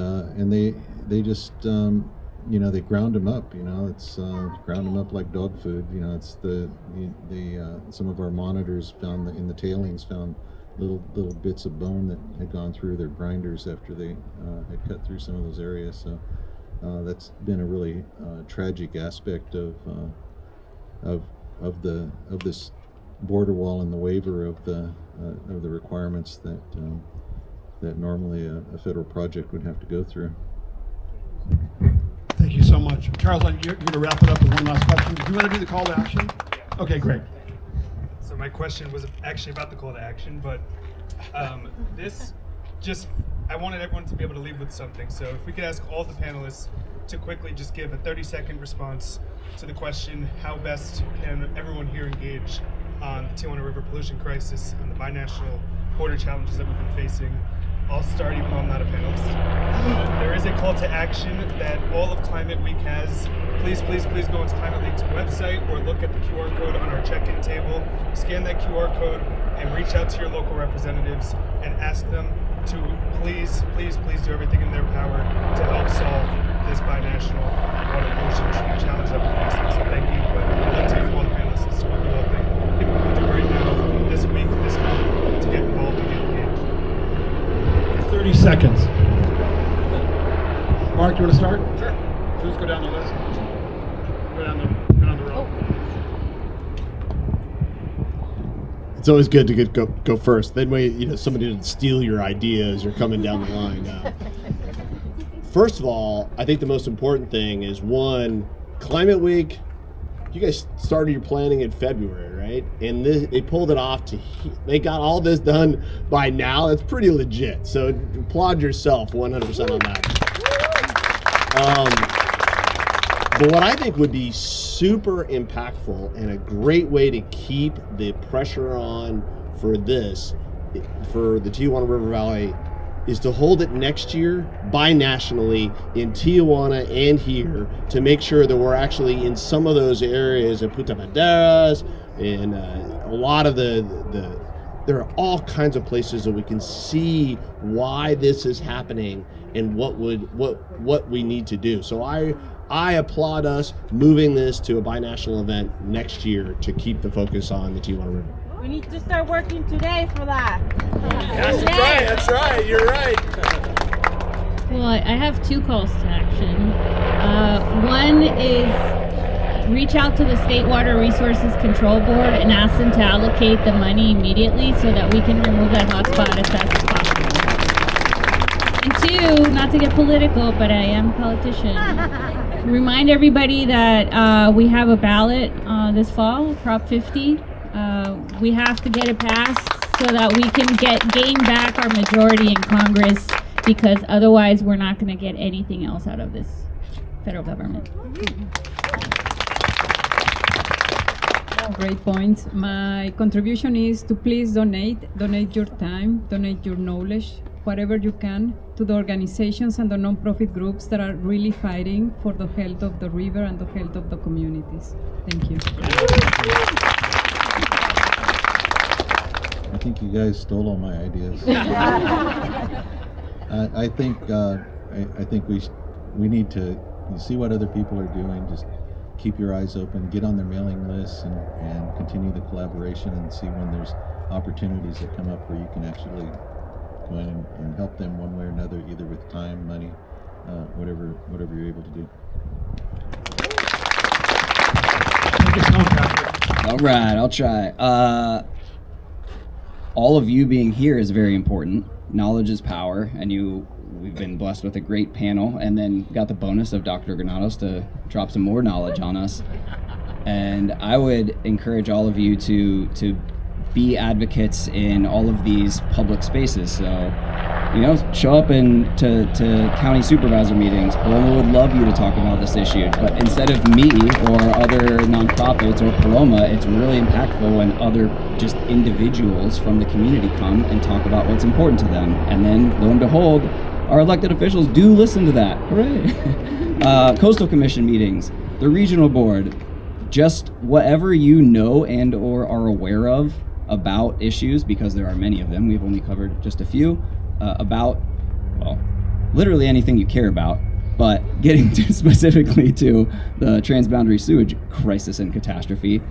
they just they ground them up. It's ground them up like dog food. It's some of our monitors found in the tailings found little bits of bone that had gone through their grinders after they had cut through some of those areas. So that's been a really tragic aspect of this border wall and the waiver of the requirements that normally a federal project would have to go through. Thank you so much. Charles, you're going to wrap it up with one last question. Do you want to do the call to action? Okay, great. So my question was actually about the call to action, but I wanted everyone to be able to leave with something. So if we could ask all the panelists to quickly just give a 30-second response to the question, how best can everyone here engage on the Tijuana River pollution crisis and the binational border challenges that we've been facing. I'll start even though I'm not a panelist. There is a call to action that all of Climate Week has. Please go onto Climate Week's website or look at the QR code on our check-in table. Scan that QR code and reach out to your local representatives and ask them to please do everything in their power to help solve this binational water pollution challenge that we're facing. So thank you, but I'd love to hear from all the panelists as to what you all think people can do right now, this week, this month, to get involved and get engaged. 30 seconds. Mark, you want to start? Sure. Let's go down the list. Go down the road. It's always good to go first. Then somebody didn't steal your ideas or coming down the line. First of all, I think the most important thing is one, Climate Week. You guys started your planning in February, right? And they pulled it off they got all this done by now. It's pretty legit. So applaud yourself 100% on that. But what I think would be super impactful and a great way to keep the pressure on for the Tijuana River Valley is to hold it next year binationally in Tijuana and here to make sure that we're actually in some of those areas of Puerto Maderas and a lot of there are all kinds of places that we can see why this is happening and what we need to do. So I applaud us moving this to a binational event next year to keep the focus on the Tijuana River. We need to start working today for that. That's right. You're right. Well, I have two calls to action. One is reach out to the State Water Resources Control Board and ask them to allocate the money immediately so that we can remove that hotspot as fast as possible. And two, not to get political, but I am a politician. Remind everybody that we have a ballot this fall, Prop 50. We have to get it passed so that we can gain back our majority in Congress, because otherwise we're not going to get anything else out of this federal government. Great points. My contribution is to please donate your time, donate your knowledge, whatever you can, to the organizations and the non-profit groups that are really fighting for the health of the river and the health of the communities. Thank you. I think you guys stole all my ideas. I think we need to see what other people are doing. Just keep your eyes open, get on their mailing lists, and continue the collaboration, and see when there's opportunities that come up where you can actually go in and help them one way or another, either with time, money, whatever you're able to do. All right, I'll try. All of you being here is very important. Knowledge is power, and we've been blessed with a great panel, and then got the bonus of Dr. Granados to drop some more knowledge on us. And I would encourage all of you to be advocates in all of these public spaces. So, show up to county supervisor meetings. Paloma would love you to talk about this issue, but instead of me or other nonprofits or Paloma, it's really impactful when other just individuals from the community come and talk about what's important to them. And then, lo and behold, our elected officials do listen to that. Hooray! Coastal Commission meetings, the regional board, just whatever you know and or are aware of about issues, because there are many of them. We've only covered just a few. About, well, literally anything you care about, but getting specifically to the transboundary sewage crisis and catastrophe,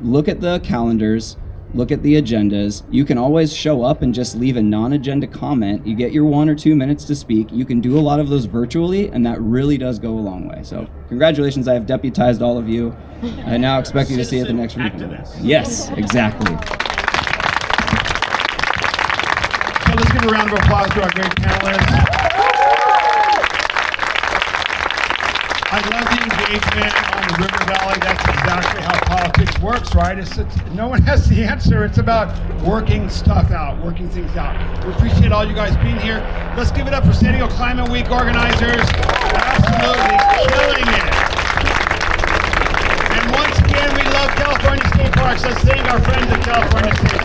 look at the calendars, look at the agendas. You can always show up and just leave a non-agenda comment. You get your 1 or 2 minutes to speak. You can do a lot of those virtually, and that really does go a long way. So congratulations, I have deputized all of you. I now expect you to see you at the next meeting. Yes, exactly. So let's give a round of applause to our great panelists. I love the engagement on the River Valley. That's exactly how politics works, right? No one has the answer. It's about working stuff out, working things out. We appreciate all you guys being here. Let's give it up for San Diego Climate Week organizers. Absolutely killing it. And once again, we love California State Parks. Let's thank our friends at California